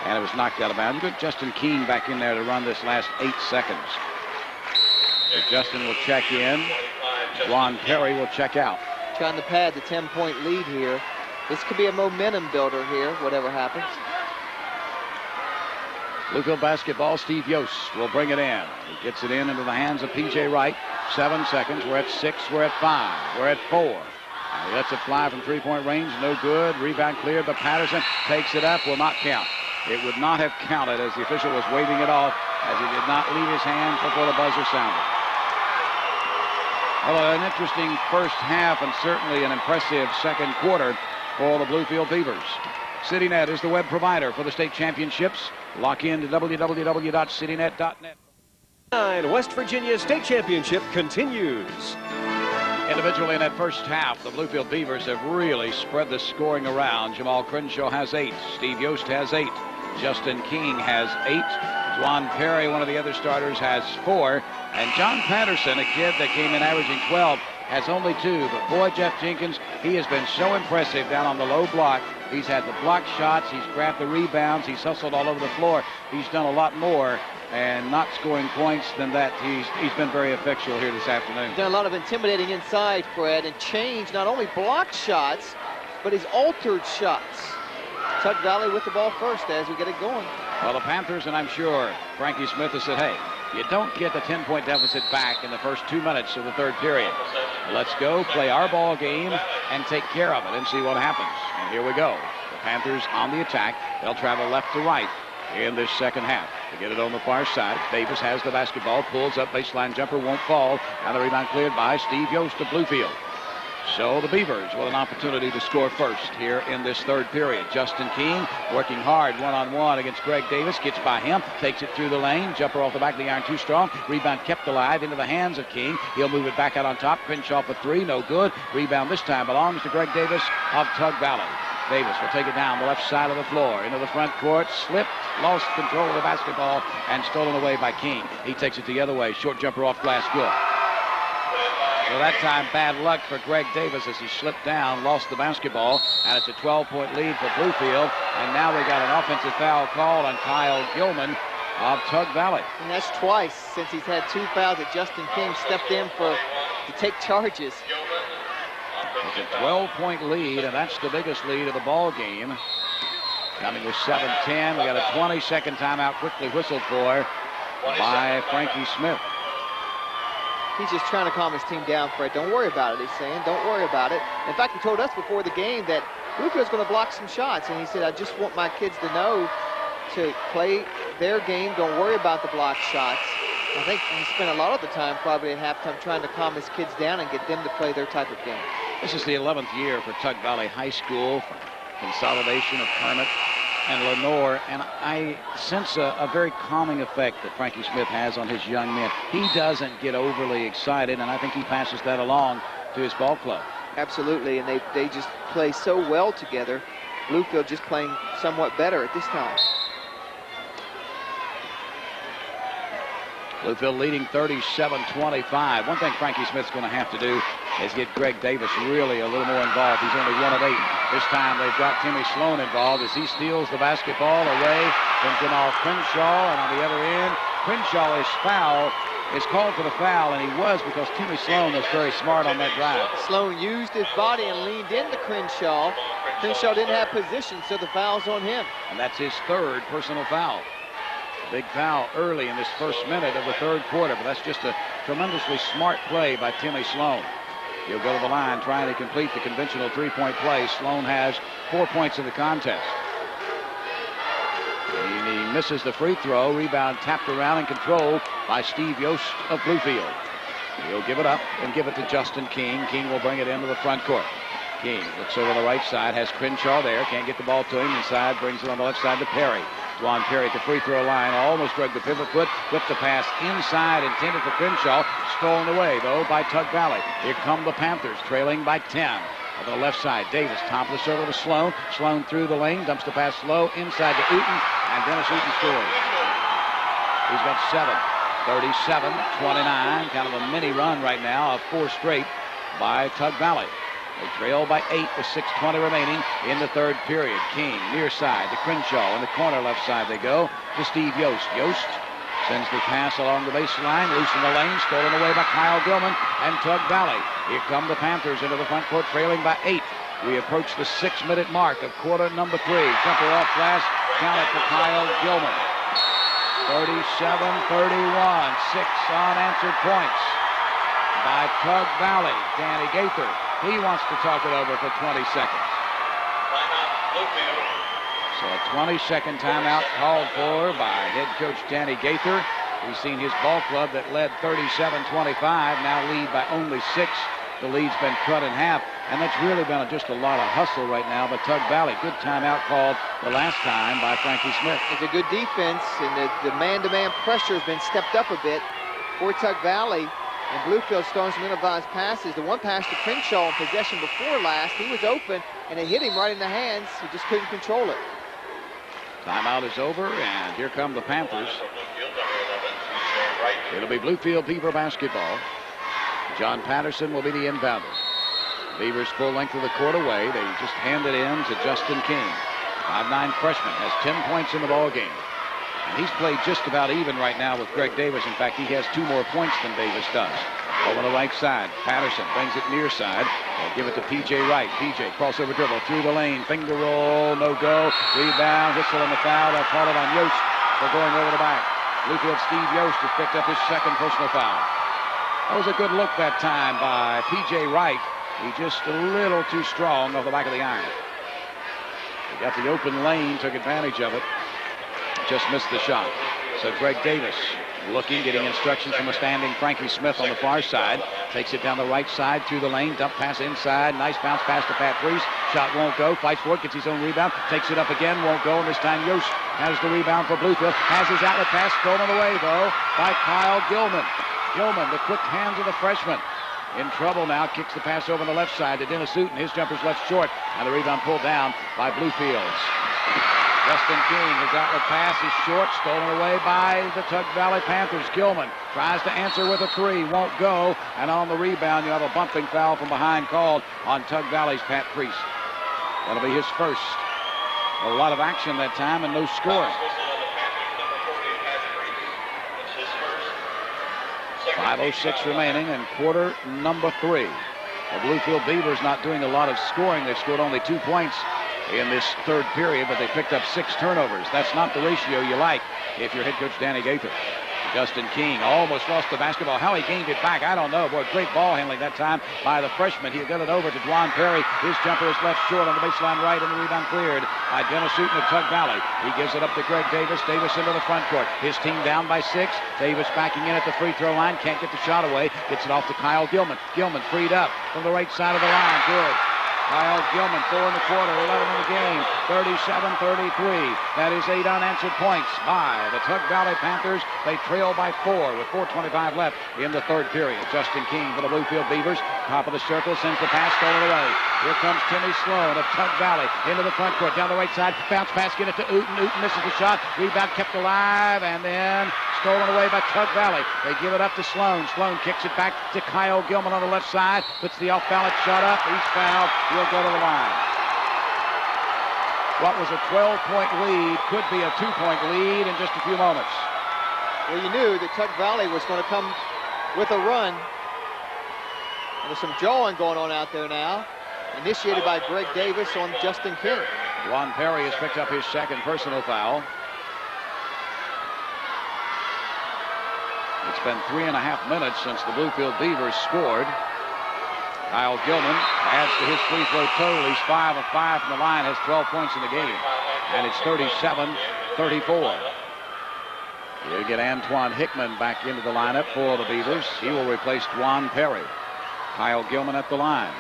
and it was knocked out of bounds. Good Justin Keene back in there to run this last 8 seconds. So Justin will check in. Ron Perry will check out. Trying to pad the 10-point lead here. This could be a momentum builder here, whatever happens. Bluefield basketball, Steve Yost will bring it in. He gets it into the hands of P.J. Wright. 7 seconds. We're at 6. We're at 5. We're at 4. And he lets it fly from 3-point range. No good. Rebound cleared, but Patterson takes it up. Will not count. It would not have counted as the official was waving it off, as he did not leave his hands before the buzzer sounded. Well, an interesting first half and certainly an impressive second quarter for the Bluefield Beavers. CityNet is the web provider for the state championships. Lock in to www.citynet.net. West Virginia State Championship continues. Individually in that first half, the Bluefield Beavers have really spread the scoring around. Jamal Crenshaw has 8. Steve Yost has 8. Justin King has 8. Juan Perry, one of the other starters, has 4. And John Patterson, a kid that came in averaging 12, has only 2. But boy, Jeff Jenkins, he has been so impressive down on the low block. He's had the block shots. He's grabbed the rebounds. He's hustled all over the floor. He's done a lot more and not scoring points than that. He's been very effectual here this afternoon. Done a lot of intimidating inside, Fred, and changed not only block shots, but his altered shots. Tug Valley with the ball first as we get it going. Well, the Panthers, and I'm sure Frankie Smith has said, hey, you don't get the 10-point deficit back in the first 2 minutes of the third period. Let's go play our ball game and take care of it and see what happens. And here we go. The Panthers on the attack. They'll travel left to right in this second half. To get it on the far side, Davis has the basketball, pulls up, baseline jumper, won't fall. And the rebound cleared by Steve Yost of Bluefield. So the Beavers with an opportunity to score first here in this third period. Justin King working hard one-on-one against Greg Davis. Gets by him, takes it through the lane. Jumper off the back of the iron, too strong. Rebound kept alive into the hands of King. He'll move it back out on top. Crenshaw for 3, no good. Rebound this time belongs to Greg Davis of Tug Valley. Davis will take it down the left side of the floor into the front court. Slipped, lost control of the basketball, and stolen away by King. He takes it the other way. Short jumper off glass, good. So that time, bad luck for Greg Davis as he slipped down, lost the basketball, and it's a 12-point lead for Bluefield. And now they got an offensive foul called on Kyle Gilman of Tug Valley. And that's twice since he's had 2 fouls that Justin King stepped in to take charges. It's a 12-point lead, and that's the biggest lead of the ball game Coming with 7:10. We got a 20-second timeout quickly whistled for by Frankie Smith. He's just trying to calm his team down, Fred. Don't worry about it, he's saying. Don't worry about it. In fact, he told us before the game that Bluefield's going to block some shots. And he said, I just want my kids to know to play their game. Don't worry about the blocked shots. I think he spent a lot of the time probably at halftime trying to calm his kids down and get them to play their type of game. This is the 11th year for Tug Valley High School. Consolidation of Kermit and Lenore, and I sense a very calming effect that Frankie Smith has on his young men. He doesn't get overly excited, and I think he passes that along to his ball club. Absolutely, and they just play so well together. Bluefield just playing somewhat better at this time. Bluefield leading 37-25. One thing Frankie Smith's going to have to do is get Greg Davis really a little more involved. He's only 1 of 8. This time they've got Timmy Sloan involved as he steals the basketball away from Jamal Crenshaw. And on the other end, Crenshaw is called for the foul, and he was because Timmy Sloan was very smart on that drive. Sloan used his body and leaned into Crenshaw. Crenshaw didn't have position, so the foul's on him. And that's his 3rd personal foul. Big foul early in this first minute of the 3rd quarter, but that's just a tremendously smart play by Timmy Sloan. He'll go to the line trying to complete the conventional 3-point play. Sloan has 4 points in the contest. And he misses the free throw. Rebound tapped around and controlled by Steve Yost of Bluefield. He'll give it up and give it to Justin King. King will bring it into the front court. King looks over the right side, has Crenshaw there, can't get the ball to him inside, brings it on the left side to Perry. Juan Perry at the free throw line, almost drug the pivot foot, whipped the pass inside, intended for Crenshaw, stolen away though by Tug Valley. Here come the Panthers, trailing by 10. On the left side, Davis, top of the circle to Sloan. Sloan through the lane, dumps the pass slow, inside to Uten, and Dennis Uten scores. He's got 7, 37-29, kind of a mini run right now of 4 straight by Tug Valley. They trail by 8 with 6:20 remaining in the 3rd period. King near side to Crenshaw. In the corner left side they go to Steve Yost. Yost sends the pass along the baseline, loose in the lane, stolen away by Kyle Gilman and Tug Valley. Here come the Panthers into the front court, trailing by 8. We approach the 6-minute mark of quarter number 3. Jumper off glass, count it for Kyle Gilman. 37-31, 6 unanswered points by Tug Valley. Danny Gaither, he wants to talk it over for 20 seconds. So a 20-second timeout called for by head coach Danny Gaither. We've seen his ball club that led 37-25 now lead by only 6. The lead's been cut in half, and that's really been just a lot of hustle right now by Tug Valley. Good timeout called the last time by Frankie Smith. It's a good defense, and the man-to-man pressure has been stepped up a bit for Tug Valley. And Bluefield throwing some improvised passes. The one pass to Crenshaw in possession before last, he was open, and it hit him right in the hands. He just couldn't control it. Timeout is over, and here come the Panthers. It'll be Bluefield Beaver basketball. John Patterson will be the inbounder. Beavers full length of the court away. They just hand it in to Justin King. 5'9" freshman, has 10 points in the ball game. And he's played just about even right now with Greg Davis. In fact, he has 2 more points than Davis does. Over the right side, Patterson brings it near side. They'll give it to P.J. Wright. P.J. crossover dribble through the lane. Finger roll, no go. Rebound, whistle on the foul. They'll call it on Yost for going over the back. Bluefield Steve Yost has picked up his 2nd personal foul. That was a good look that time by P.J. Wright. He just a little too strong off the back of the iron. He got the open lane, took advantage of it. Just missed the shot. So Greg Davis looking, getting instructions from a standing Frankie Smith on the far side. Takes it down the right side through the lane. Dump pass inside. Nice bounce pass to Pat Priest. Shot won't go. Fights for it. Gets his own rebound. Takes it up again. Won't go. And this time Yost has the rebound for Bluefield. Has his outlet pass stolen away, though, by Kyle Gilman. Gilman, the quick hands of the freshman. In trouble now. Kicks the pass over on the left side to Dennis Uten. His jumper's left short. And the rebound pulled down by Bluefield's. Justin King, his outlet pass is short, stolen away by the Tug Valley Panthers. Gilman tries to answer with a 3, won't go, and on the rebound you have a bumping foul from behind called on Tug Valley's Pat Priest. That'll be his first. A lot of action that time and no scoring. 5:06 remaining in quarter number 3. The Bluefield Beavers not doing a lot of scoring. They've scored only 2 points in this third period, but they picked up 6 turnovers. That's not the ratio you like if you're head coach Danny Gaither. Justin King almost lost the basketball. How he gained it back, I don't know. Boy, great ball handling that time by the freshman. He got it over to Dwan Perry. His jumper is left short on the baseline right, and the rebound cleared by Dennis Hooten of Tug Valley. He gives it up to Greg Davis. Davis into the front court. His team down by 6. Davis backing in at the free throw line. Can't get the shot away. Gets it off to Kyle Gilman. Gilman freed up from the right side of the line. Good. Kyle Gilman, 4 in the quarter, 11 in the game, 37-33. That is 8 unanswered points by the Tug Valley Panthers. They trail by 4 with 4:25 left in the third period. Justin King for the Bluefield Beavers. Top of the circle, sends the pass, stolen away. Here comes Timmy Sloan of Tug Valley into the front court, down the right side. Bounce pass, get it to Hooten. Hooten misses the shot. Rebound kept alive, and then stolen away by Tug Valley. They give it up to Sloan. Sloan kicks it back to Kyle Gilman on the left side. Puts the off-balance shot up. He's fouled. He'll go to the line. What was a 12-point lead could be a 2-point lead in just a few moments. Well, you knew that Tug Valley was going to come with a run. And there's some jawing going on out there now. Initiated by Greg Davis on Justin King. Juan Perry has picked up his second personal foul. It's been 3.5 minutes since the Bluefield Beavers scored. Kyle Gilman adds to his free throw total. He's 5 of 5 from the line, has 12 points in the game. And it's 37-34. You'll get Antoine Hickman back into the lineup for the Beavers. He will replace Juan Perry. Kyle Gilman at the line.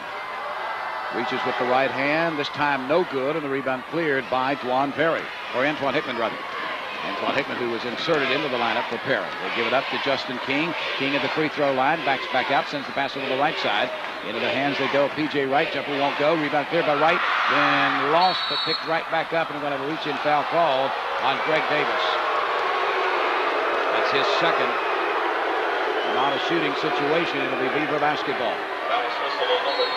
Reaches with the right hand. This time no good, and the rebound cleared by Juan Perry. Or Antoine Hickman, rather. Antoine Hickman, who was inserted into the lineup for Perry. They give it up to Justin King. King at the free throw line. Backs back out. Sends the pass over the right side. Into the hands they go. P.J. Wright. Jumper won't go. Rebound cleared by Wright. Then lost, but picked right back up. And we're going to have a reach-in foul called on Greg Davis. That's his second. Not a shooting situation. It'll be Beaver basketball.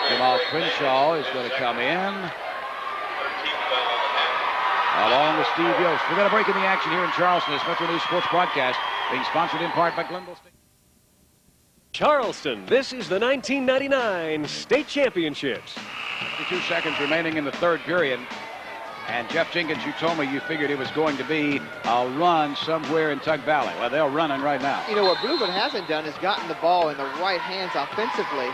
Jamal Crenshaw is going to come in, along with Steve Yost. We're going to break in the action here in Charleston. This Metro News Sports broadcast being sponsored in part by Glenville State. Charleston, this is the 1999 State Championships. 52 seconds remaining in the third period. And Jeff Jenkins, you told me you figured it was going to be a run somewhere in Tug Valley. Well, they're running right now. You know, what Bluefield hasn't done is gotten the ball in the right hands offensively.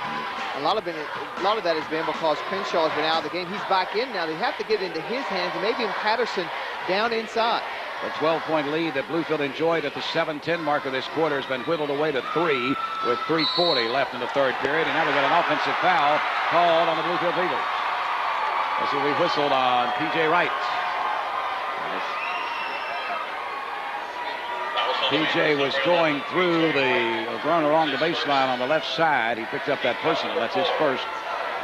A lot of that has been because Crenshaw has been out of the game. He's back in now. They have to get into his hands, and maybe in Patterson down inside. The 12-point lead that Bluefield enjoyed at the 7:10 mark of this quarter has been whittled away to 3 with 3:40 left in the third period. And now we got an offensive foul called on the Bluefield Beavers. This will be whistled on P.J. Wright. P.J. was going going along the baseline on the left side. He picked up that personal. That's his first.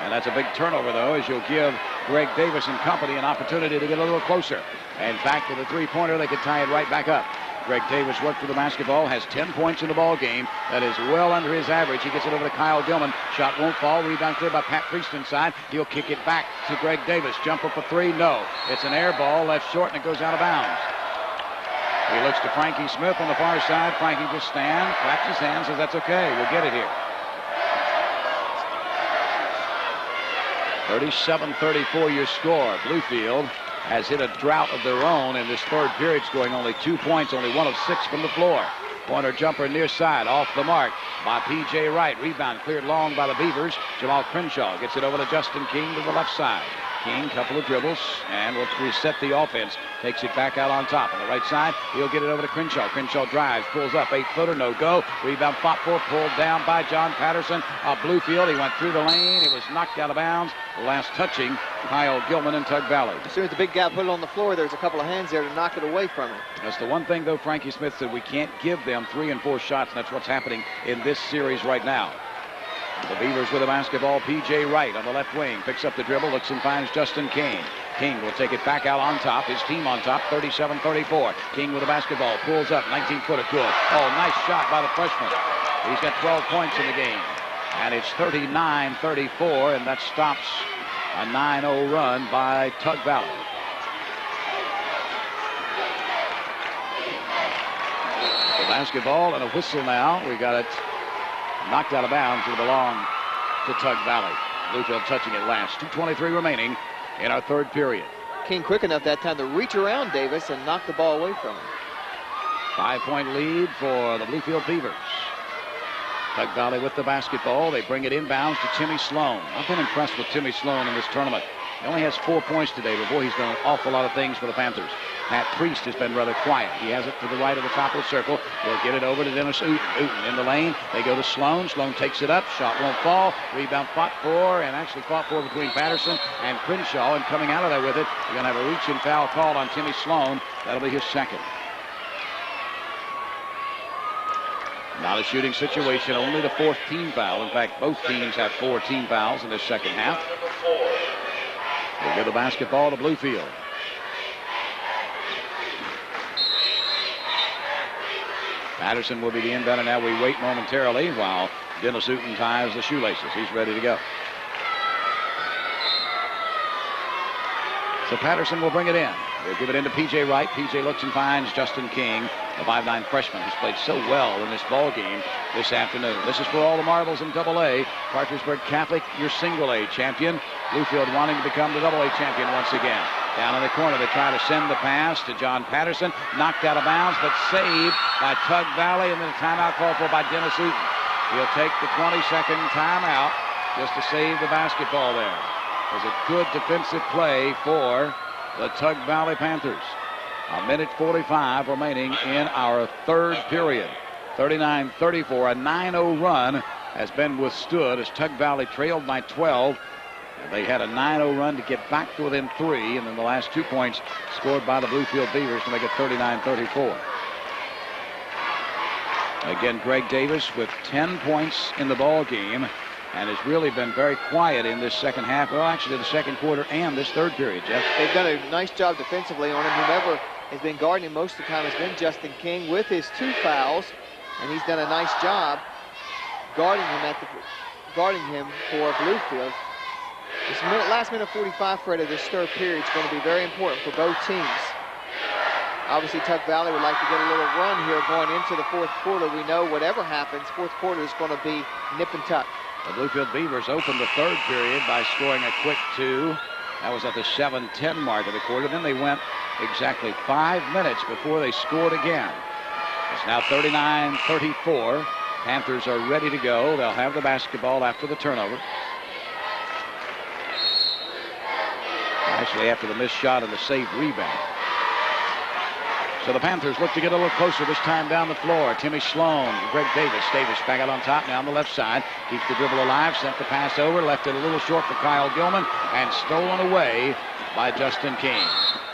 And that's a big turnover, though, as you'll give Greg Davis and company an opportunity to get a little closer. In fact, with a three-pointer, they could tie it right back up. Greg Davis worked for the basketball, has 10 points in the ball game. That is well under his average. He gets it over to Kyle Gilman. Shot won't fall. Rebound cleared by Pat Priest inside. He'll kick it back to Greg Davis. Jumper for 3, no. It's an air ball, left short, and it goes out of bounds. He looks to Frankie Smith on the far side. Frankie just stands, claps his hands, says that's okay. We'll get it here. 37-34 your score. Bluefield has hit a drought of their own in this third period, scoring only 2 points, only 1 of 6 from the floor. Pointer jumper near side, off the mark by P.J. Wright. Rebound cleared long by the Beavers. Jamal Crenshaw gets it over to Justin King to the left side. King, couple of dribbles, and will reset the offense. Takes it back out on top. On the right side, he'll get it over to Crenshaw. Crenshaw drives, pulls up, 8-footer, no go. Rebound fought for, pulled down by John Patterson of Bluefield. He went through the lane. It was knocked out of bounds. Last touching Kyle Gilman and Tug Valley. As soon as the big guy put it on the floor, there's a couple of hands there to knock it away from him. That's the one thing, though, Frankie Smith said we can't give them 3 and 4 shots, and that's what's happening in this series right now. The Beavers with the basketball. P.J. Wright on the left wing. Picks up the dribble. Looks and finds Justin King. King will take it back out on top. His team on top. 37-34. King with the basketball. Pulls up. 19-footer. Good. Oh, nice shot by the freshman. He's got 12 points in the game. And it's 39-34. And that stops a 9-0 run by Tug Valley. The basketball and a whistle now. We got it knocked out of bounds. Will belong to Tug Valley. Bluefield touching it last. 2:23 remaining in our third period. King quick enough that time to reach around Davis and knock the ball away from him. 5-point lead for the Bluefield Beavers. Tug Valley with the basketball. They bring it inbounds to Timmy Sloan. I've been impressed with Timmy Sloan in this tournament. He only has 4 points today, but boy, he's done an awful lot of things for the Panthers. Pat Priest has been rather quiet. He has it to the right of the top of the circle. He'll get it over to Dennis Uten. Uten in the lane. They go to Sloan. Sloan takes it up. Shot won't fall. Rebound fought for, and actually fought for between Patterson and Crenshaw. And coming out of there with it, you're going to have a reach and foul called on Timmy Sloan. That'll be his second. Not a shooting situation, only the 4th team foul. In fact, both teams have 4 team fouls in this second half. We'll give the basketball to Bluefield. Patterson will be the inbounder now. We wait momentarily while Dennis Uten ties the shoelaces. He's ready to go. So Patterson will bring it in. They'll give it into P.J. Wright. P.J. looks and finds Justin King, the 5'9" freshman who's played so well in this ball game this afternoon. This is for all the marbles in Double-A. Parkersburg Catholic, your Single-A champion. Bluefield wanting to become the Double-A champion once again. Down in the corner, they try to send the pass to John Patterson. Knocked out of bounds, but saved by Tug Valley, and then a timeout called for by Dennis Uten. He'll take the 20-second timeout just to save the basketball there. It was a good defensive play for the Tug Valley Panthers. 1:45 remaining in our third period. 39-34, a 9-0 run has been withstood as Tug Valley trailed by 12. And they had a 9-0 run to get back to within 3, and then the last 2 points scored by the Bluefield Beavers to make it 39-34. Again, Greg Davis with 10 points in the ball game, and has really been very quiet in this second half. Well, actually, the second quarter and this third period, Jeff. They've done a nice job defensively on him. Whoever has been guarding him most of the time has been Justin King with his 2 fouls, and he's done a nice job guarding him for Bluefield. This last minute 45, Fred, of this third period is going to be very important for both teams. Obviously, Tug Valley would like to get a little run here going into the fourth quarter. We know whatever happens, fourth quarter is going to be nip and tuck. The Bluefield Beavers opened the third period by scoring a quick 2. That was at the 7:10 mark of the quarter. Then they went exactly 5 minutes before they scored again. It's now 39-34. Panthers are ready to go. They'll have the basketball after the turnover. Actually, after the missed shot and the saved rebound. So the Panthers look to get a little closer this time down the floor. Timmy Sloan, Greg Davis. Davis back out on top now on the left side. Keeps the dribble alive, sent the pass over, left it a little short for Kyle Gilman, and stolen away by Justin King.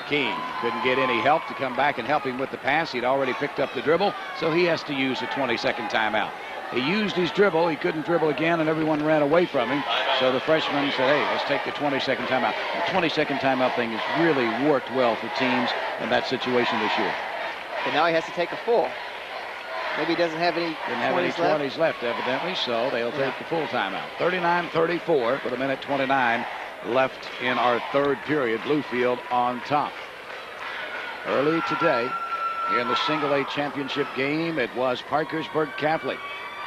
King couldn't get any help to come back and help him with the pass. He'd already picked up the dribble, so he has to use a 20-second timeout. He used his dribble. He couldn't dribble again, and everyone ran away from him. So the freshman said, hey, let's take the 20-second timeout. The 20-second timeout thing has really worked well for teams in that situation this year. And now he has to take a full. Maybe he doesn't have any 20s left, evidently, so they'll take the full timeout. 39-34 with 1:29 left in our third period. Bluefield on top. Early today, in the Single-A championship game, it was Parkersburg Catholic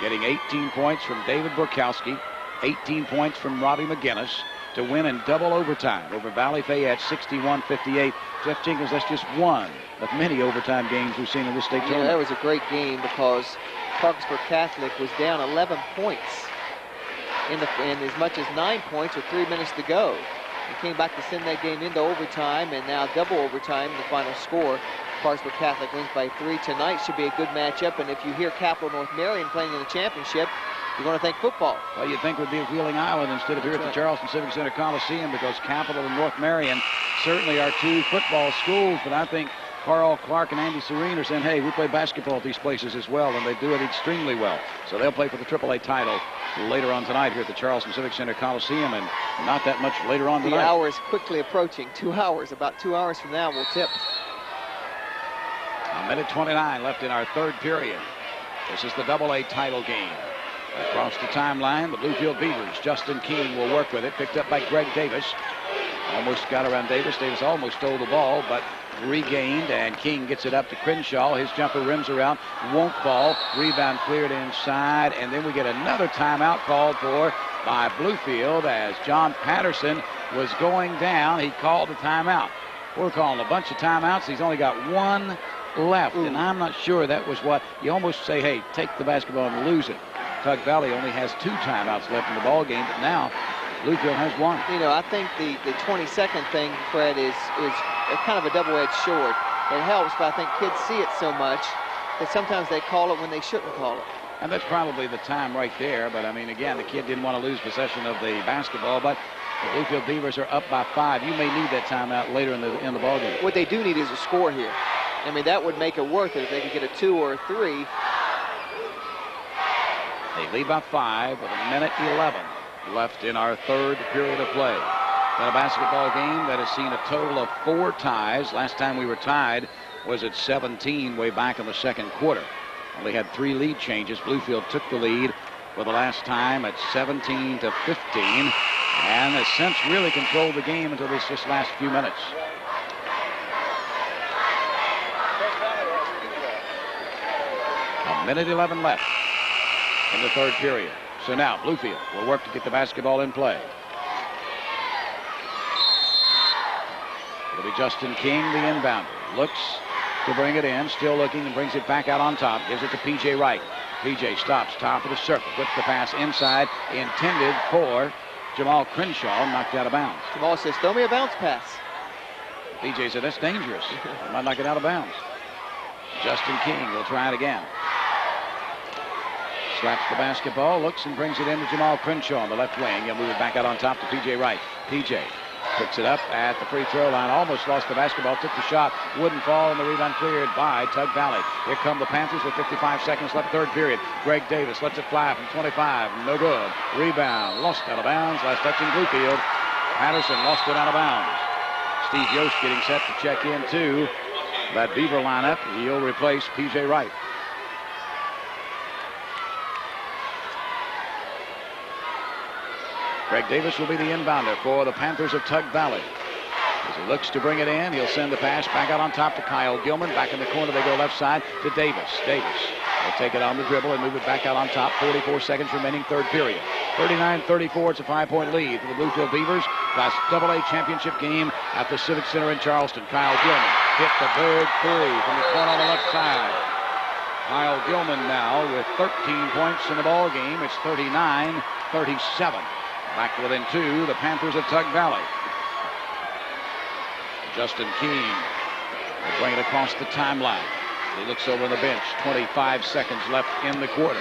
getting 18 points from David Burkowski, 18 points from Robbie McGinnis to win in double overtime over Valley Fayette 61-58. Jeff Jingles, that's just one of many overtime games we've seen in this state tournament. That was a great game because Parkersburg Catholic was down 11 points in as much as 9 points with 3 minutes to go. They came back to send that game into overtime, and now double overtime in the final score. Parkersburg Catholic wins by 3 tonight. Should be a good matchup, and if you hear Capital North Marion playing in the championship, you're going to think football. Well, you'd think it would be at Wheeling Island instead of here at the Charleston Civic Center Coliseum, because Capital and North Marion certainly are 2 football schools, but I think Carl Clark and Andy Serene are saying, hey, we play basketball at these places as well, and they do it extremely well. So they'll play for the AAA title later on tonight here at the Charleston Civic Center Coliseum, and not that much later on tonight. The hour is quickly approaching. 2 hours. About 2 hours from now, we'll tip. 1:29 left in our third period. This is the AA title game. Across the timeline, the Bluefield Beavers. Justin King will work with it. Picked up by Greg Davis. Almost got around Davis. Davis almost stole the ball, but regained, and King gets it up to Crenshaw. His jumper rims around, won't fall. Rebound cleared inside, and then we get another timeout called for by Bluefield as John Patterson was going down. He called the timeout. We're calling a bunch of timeouts. He's only got one left, and I'm not sure that was what you almost say, hey, take the basketball and lose it. Tug Valley only has 2 timeouts left in the ball game, but now Bluefield has 1. You know, I think the 20-second thing, Fred, is kind of a double-edged sword. It helps, but I think kids see it so much that sometimes they call it when they shouldn't call it. And that's probably the time right there, but I mean, again, the kid didn't want to lose possession of the basketball, but the Bluefield Beavers are up by 5. You may need that timeout later in the ball game. What they do need is a score here. I mean, that would make it worth it if they could get a 2 or a 3. They lead by 5 with 1:11 left in our third period of play. In a basketball game that has seen a total of 4 ties. Last time we were tied was at 17 way back in the second quarter. Only had 3 lead changes. Bluefield took the lead for the last time at 17-15 and has since really controlled the game until this just last few minutes. A 1:11 left in the third period. So now Bluefield will work to get the basketball in play. It'll be Justin King, the inbounder. Looks to bring it in, still looking, and brings it back out on top. Gives it to P.J. Wright. P.J. stops, top of the circle. Puts the pass inside, intended for Jamal Crenshaw, knocked out of bounds. Jamal says, throw me a bounce pass. P.J. said, that's dangerous. I might knock it out of bounds. Justin King will try it again. Slaps the basketball, looks and brings it into Jamal Crenshaw on the left wing. He'll move it back out on top to P.J. Wright. P.J. picks it up at the free throw line. Almost lost the basketball, took the shot, wouldn't fall, and the rebound cleared by Tug Valley. Here come the Panthers with 55 seconds left, third period. Greg Davis lets it fly from 25, no good. Rebound, lost out of bounds. Last touching Bluefield. Patterson lost it out of bounds. Steve Yost getting set to check in too. That Beaver lineup, he'll replace P.J. Wright. Greg Davis will be the inbounder for the Panthers of Tug Valley. As he looks to bring it in, he'll send the pass back out on top to Kyle Gilman. Back in the corner, they go left side to Davis. Davis will take it on the dribble and move it back out on top. 44 seconds remaining, third period. 39-34, it's a 5-point lead for the Bluefield Beavers. Class AA championship game at the Civic Center in Charleston. Kyle Gilman hit the big 3 from the corner on the left side. Kyle Gilman now with 13 points in the ball game. It's 39-37. Back within 2, the Panthers of Tug Valley. Justin King will bring it across the timeline. He looks over the bench. 25 seconds left in the quarter.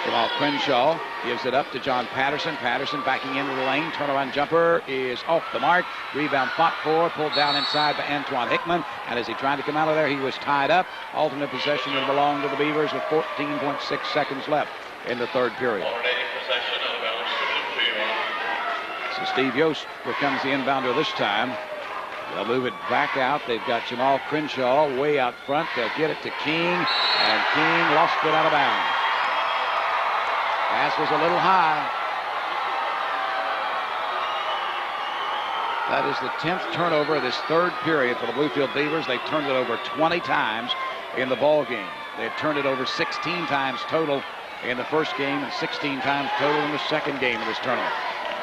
Jamal Crenshaw gives it up to John Patterson. Patterson backing into the lane. Turnaround jumper is off the mark. Rebound fought for, pulled down inside by Antoine Hickman. And as he tried to come out of there, he was tied up. Alternate possession will belong to the Beavers with 14.6 seconds left in the third period. So Steve Yost becomes the inbounder this time. They'll move it back out. They've got Jamal Crenshaw way out front. They'll get it to King, and King lost it out of bounds. Pass was a little high. That is the 10th turnover of this third period for the Bluefield Beavers. They've turned it over 20 times in the ball game. They've turned it over 16 times total in the first game and 16 times total in the second game of this tournament.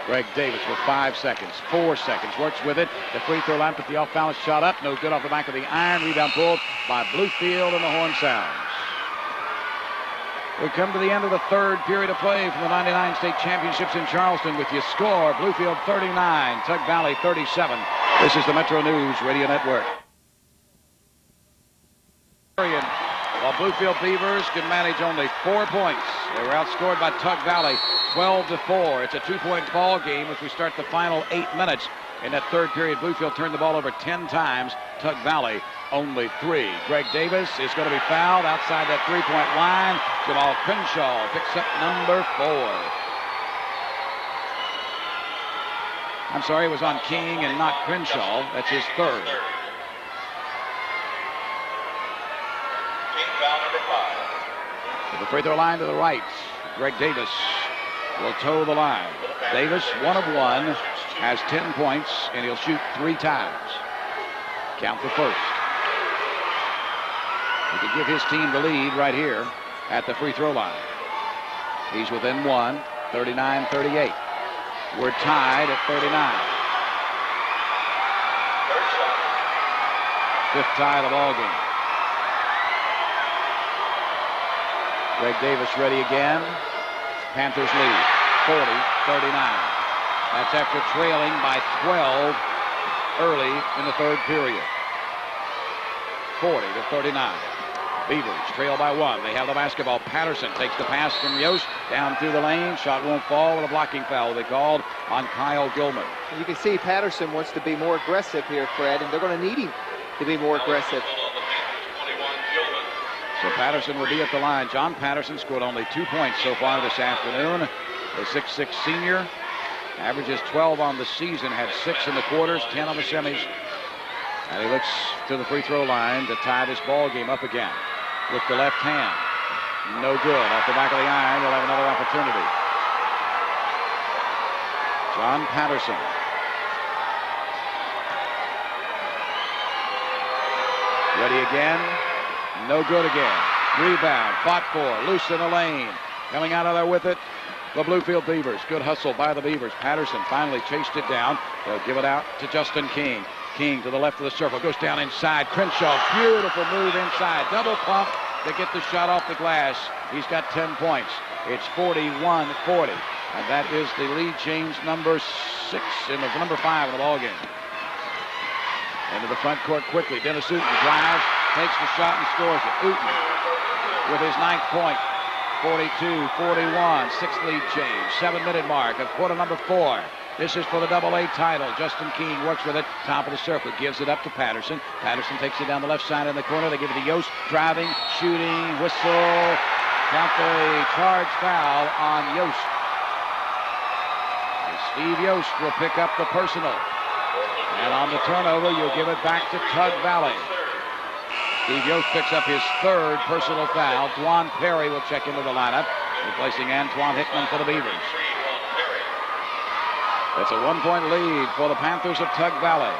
Greg Davis with 5 seconds, 4 seconds, works with it. The free throw line, put the off-balance shot up. No good off the back of the iron. Rebound pulled by Bluefield, and the horn sounds. We come to the end of the third period of play from the 99 state championships in Charleston with your score, Bluefield 39, Tug Valley 37. This is the Metro News Radio Network. While Bluefield Beavers could manage only 4 points. They were outscored by Tug Valley 12-4. It's a 2-point ball game as we start the final 8 minutes. In that third period, Bluefield turned the ball over 10 times. Tug Valley only 3. Greg Davis is going to be fouled outside that 3-point line. Jamal Crenshaw picks up number 4. I'm sorry, it was on King and not Crenshaw. That's his third. To the free throw line to the right. Greg Davis will toe the line. Davis, 1 of 1, has 10 points, and he'll shoot 3 times. Count the first. He could give his team the lead right here at the free throw line. He's within 1, 39-38. We're tied at 39. Fifth tie of the ball game. Greg Davis ready again. Panthers lead 40-39. That's after trailing by 12 early in the third period. 40-39. Beavers trail by 1. They have the basketball. Patterson takes the pass from Yost down through the lane. Shot won't fall, and a blocking foul they called on Kyle Gilman. You can see Patterson wants to be more aggressive here, Fred, and they're going to need him to be more aggressive. So Patterson will be at the line. John Patterson scored only 2 points so far this afternoon. The 6'6 senior averages 12 on the season, had 6 in the quarters, 10 on the semis. And he looks to the free throw line to tie this ball game up again with the left hand. No good. Off the back of the iron, he'll have another opportunity. John Patterson. Ready again. No good again. Rebound. Fought for. Loose in the lane. Coming out of there with it, the Bluefield Beavers. Good hustle by the Beavers. Patterson finally chased it down. They'll give it out to Justin King. King to the left of the circle. Goes down inside. Crenshaw. Beautiful move inside. Double pump to get the shot off the glass. He's got 10 points. It's 41-40. And that is the lead change number 6 in the number 5 in the ball game. Into the front court quickly. Dennis Uten drives, takes the shot and scores it. Uten with his 9th point. 42-41. 6th lead change. 7-minute mark of quarter number 4. This is for the AA title. Justin King works with it. Top of the circle. Gives it up to Patterson. Patterson takes it down the left side in the corner. They give it to Yost. Driving, shooting, whistle. Count the charge foul on Yost. And Steve Yost will pick up the personal. And on the turnover, you'll give it back to Tug Valley. Steve Yost picks up his 3rd personal foul. Dwan Perry will check into the lineup, replacing Antoine Hickman for the Beavers. It's a 1-point lead for the Panthers of Tug Valley.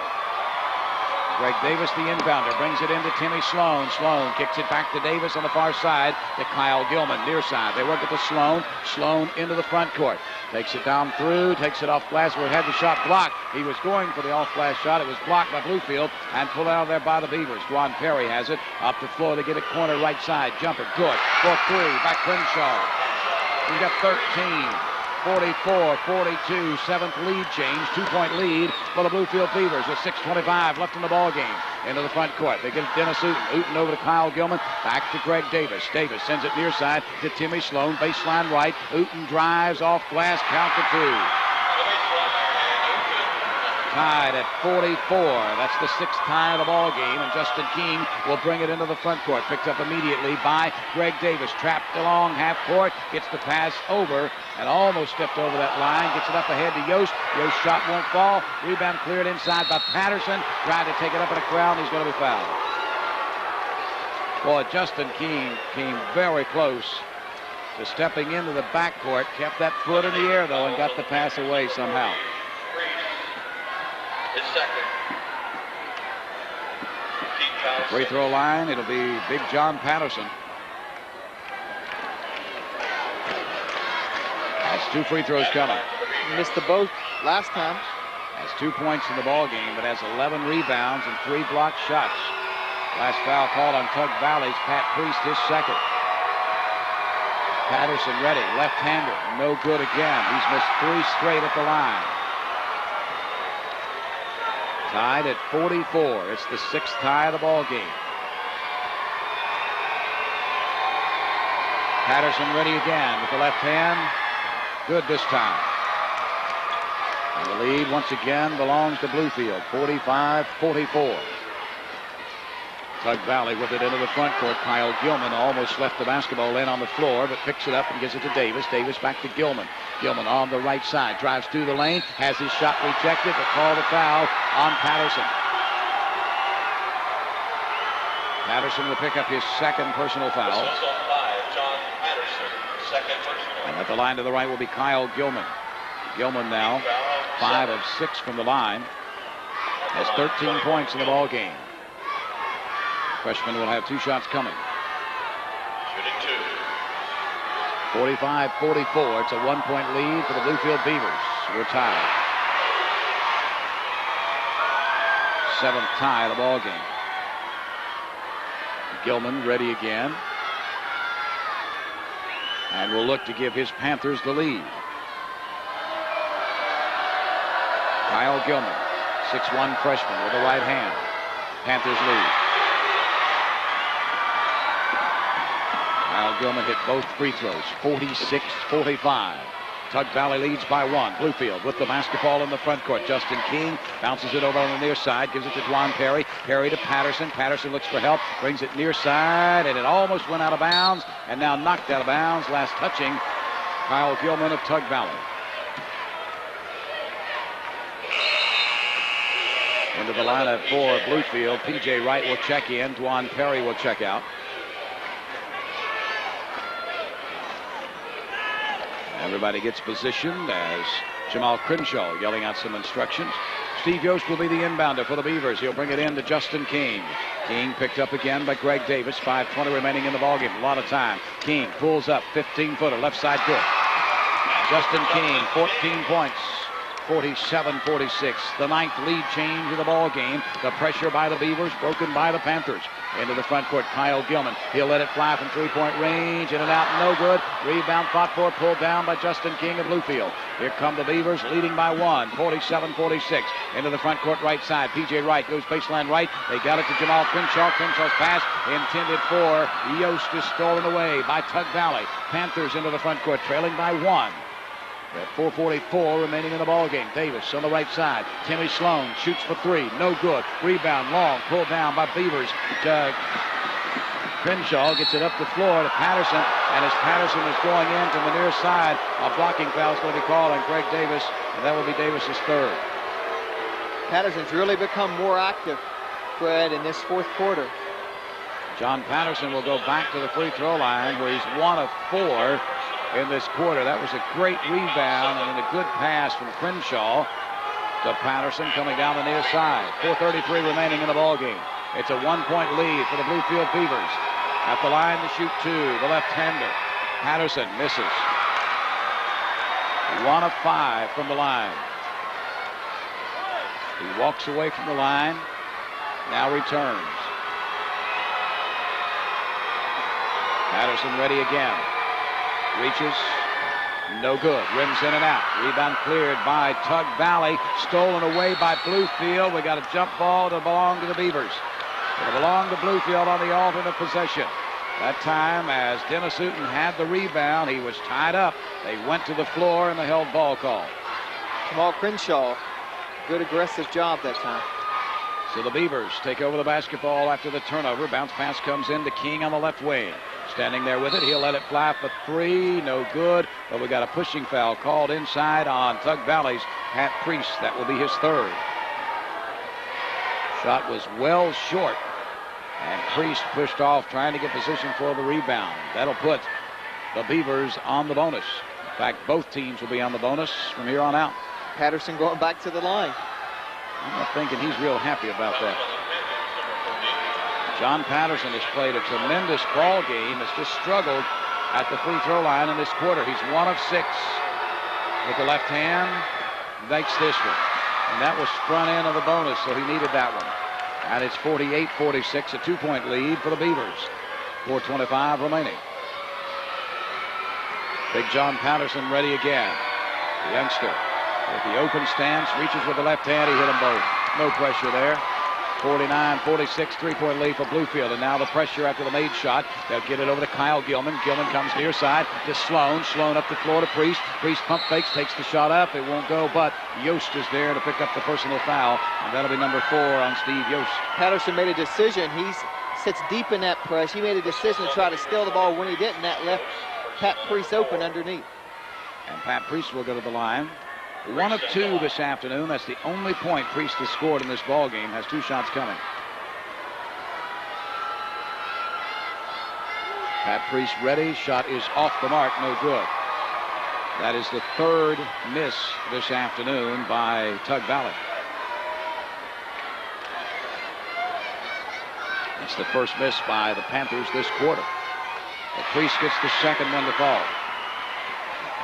Greg Davis, the inbounder, brings it into Timmy Sloan. Sloan kicks it back to Davis on the far side to Kyle Gilman, near side. They work it to Sloan. Sloan into the front court. Takes it down through, takes it off glass where it had the shot blocked. He was going for the off-glass shot. It was blocked by Bluefield and pulled out of there by the Beavers. Dwan Perry has it. Up the floor to get it corner right side. Jumper, good. For 3, back Crenshaw. He's got 13. 44-42, 7th lead change, 2-point lead for the Bluefield Beavers with 6:25 left in the ball game. Into the front court, they get Dennis Uten. Uten over to Kyle Gilman, back to Greg Davis. Davis sends it near side to Timmy Sloan, baseline right. Uten drives off glass, count to 2. Tied at 44. That's the 6th tie of the ball game, and Justin King will bring it into the front court. Picked up immediately by Greg Davis. Trapped along half court, gets the pass over, and almost stepped over that line. Gets it up ahead to Yost. Yost's shot won't fall. Rebound cleared inside by Patterson. Trying to take it up in a crowd, and he's going to be fouled. Boy, Justin King came very close to stepping into the backcourt. Kept that foot in the air, though, and got the pass away somehow. His 2nd. Free throw line, it'll be Big John Patterson. That's 2 free throws coming. Missed the both last time. Has 2 points in the ball game, but has 11 rebounds and 3 blocked shots. Last foul called on Tug Valley's Pat Priest, his 2nd. Patterson ready, left-hander, no good again. He's missed 3 straight at the line. Tied at 44. It's the 6th tie of the ball game. Patterson ready again with the left hand. Good this time. And the lead once again belongs to Bluefield. 45-44. Tug Valley with it into the front court. Kyle Gilman almost left the basketball in on the floor, but picks it up and gives it to Davis. Davis back to Gilman. Gilman on the right side, drives through the lane, has his shot rejected, but call the foul on Patterson. Patterson will pick up his 2nd personal foul. John Patterson, 2nd personal. And at the line to the right will be Kyle Gilman. Gilman now 5 of 6 from the line. Has 13 points in the ball game. Freshman will have 2 shots coming. Shooting 2. 45-44. It's a 1-point lead for the Bluefield Beavers. We're tied. 7th tie of the ball game. Gilman ready again. And will look to give his Panthers the lead. Kyle Gilman, 6'1" freshman with a right hand. Panthers lead. Kyle Gilman hit both free throws, 46-45. Tug Valley leads by 1. Bluefield with the basketball in the front court. Justin King bounces it over on the near side, gives it to Dwan Perry. Perry to Patterson. Patterson looks for help, brings it near side, and it almost went out of bounds, and now knocked out of bounds. Last touching Kyle Gilman of Tug Valley. Into the lineup for Bluefield. P.J. Wright will check in. Dwan Perry will check out. Everybody gets positioned as Jamal Crenshaw yelling out some instructions. Steve Yost will be the inbounder for the Beavers. He'll bring it in to Justin King. King picked up again by Greg Davis. 5:20 remaining in the ballgame. A lot of time. King pulls up. 15-footer. Left side good. Justin King, 14 points. 47-46. The 9th lead change of the ball game. The pressure by the Beavers broken by the Panthers. Into the front court, Kyle Gilman. He'll let it fly from three-point range. In and out, no good. Rebound fought for, pulled down by Justin King of Bluefield. Here come the Beavers leading by 1, 47-46. Into the front court right side. P.J. Wright goes baseline right. They got it to Jamal Crenshaw. Crenshaw's pass intended for Yost is stolen away by Tug Valley. Panthers into the front court, trailing by 1. At 4:44 remaining in the ballgame. Davis on the right side. Timmy Sloan shoots for 3. No good. Rebound long. Pulled down by Beavers. Crenshaw gets it up the floor to Patterson. And as Patterson is going in from the near side, a blocking foul is going to be called on Greg Davis. And that will be Davis's 3rd. Patterson's really become more active, Fred, in this 4th quarter. John Patterson will go back to the free throw line where he's 1 of 4 in this quarter. That was a great rebound and a good pass from Crenshaw to Patterson coming down the near side. 4:33 remaining in the ball game. It's a 1-point lead for the Bluefield Beavers. At the line to shoot 2, the left-hander. Patterson misses. 1 of 5 from the line. He walks away from the line, now returns. Patterson ready again. Reaches, no good. Rims in and out. Rebound cleared by Tug Valley. Stolen away by Bluefield. We got a jump ball to belong to the Beavers. It'll belong to Bluefield on the alternate possession. That time, as Dennis Uten had the rebound, he was tied up. They went to the floor and the held ball call. Jamal Crenshaw, good aggressive job that time. So the Beavers take over the basketball after the turnover. Bounce pass comes in to King on the left wing. Standing there with it, he'll let it fly for 3, no good. But we got a pushing foul called inside on Tug Valley's Pat Priest. That will be his 3rd. Shot was well short, and Priest pushed off trying to get position for the rebound. That'll put the Beavers on the bonus. In fact, both teams will be on the bonus from here on out. Patterson going back to the line. I'm not thinking he's real happy about that. John Patterson has played a tremendous ball game. Has just struggled at the free throw line in this quarter. He's 1 of 6 with the left hand. Makes this one. And that was front end of the bonus, so he needed that one. And it's 48-46, a 2-point lead for the Beavers. 4:25 remaining. Big John Patterson ready again. The youngster with the open stance, reaches with the left hand. He hit them both. No pressure there. 49-46, 3-point lead for Bluefield. And now the pressure after the made shot. They'll get it over to Kyle Gilman. Gilman comes near side to Sloan. Sloan up the floor to Priest. Priest pump fakes, takes the shot up. It won't go, but Yost is there to pick up the personal foul. And that'll be number 4 on Steve Yost. Patterson made a decision. He sits deep in that press. He made a decision to try to steal the ball. When he didn't, that left Pat Priest open underneath. And Pat Priest will go to the line. 1 of 2 this afternoon. That's the only point Priest has scored in this ball game. Has 2 shots coming. Pat Priest ready. Shot is off the mark. No good. That is the 3rd miss this afternoon by Tug Valley. That's the first miss by the Panthers this quarter. But Priest gets the 2nd one to fall.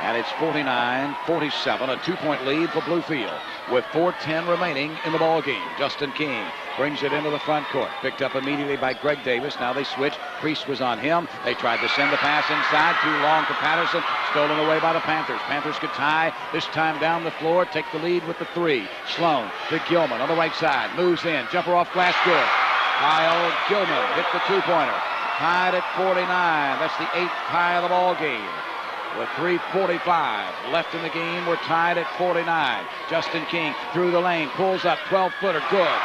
And it's 49-47, a 2-point lead for Bluefield with 4:10 remaining in the ball game. Justin King Brings it into the front court. Picked up immediately by Greg Davis. Now they switch. Priest was on him. They tried to send the pass inside. Too long to Patterson. Stolen away by the Panthers. Panthers could tie. This time down the floor. Take the lead with the 3. Sloan to Gilman on the right side. Moves in. Jumper off glass. Good. Kyle Gilman hit the 2-pointer. Tied at 49. That's the 8th tie of the ball game. With 3:45 left in the game, we're tied at 49. Justin King through the lane. Pulls up. 12-footer. Good.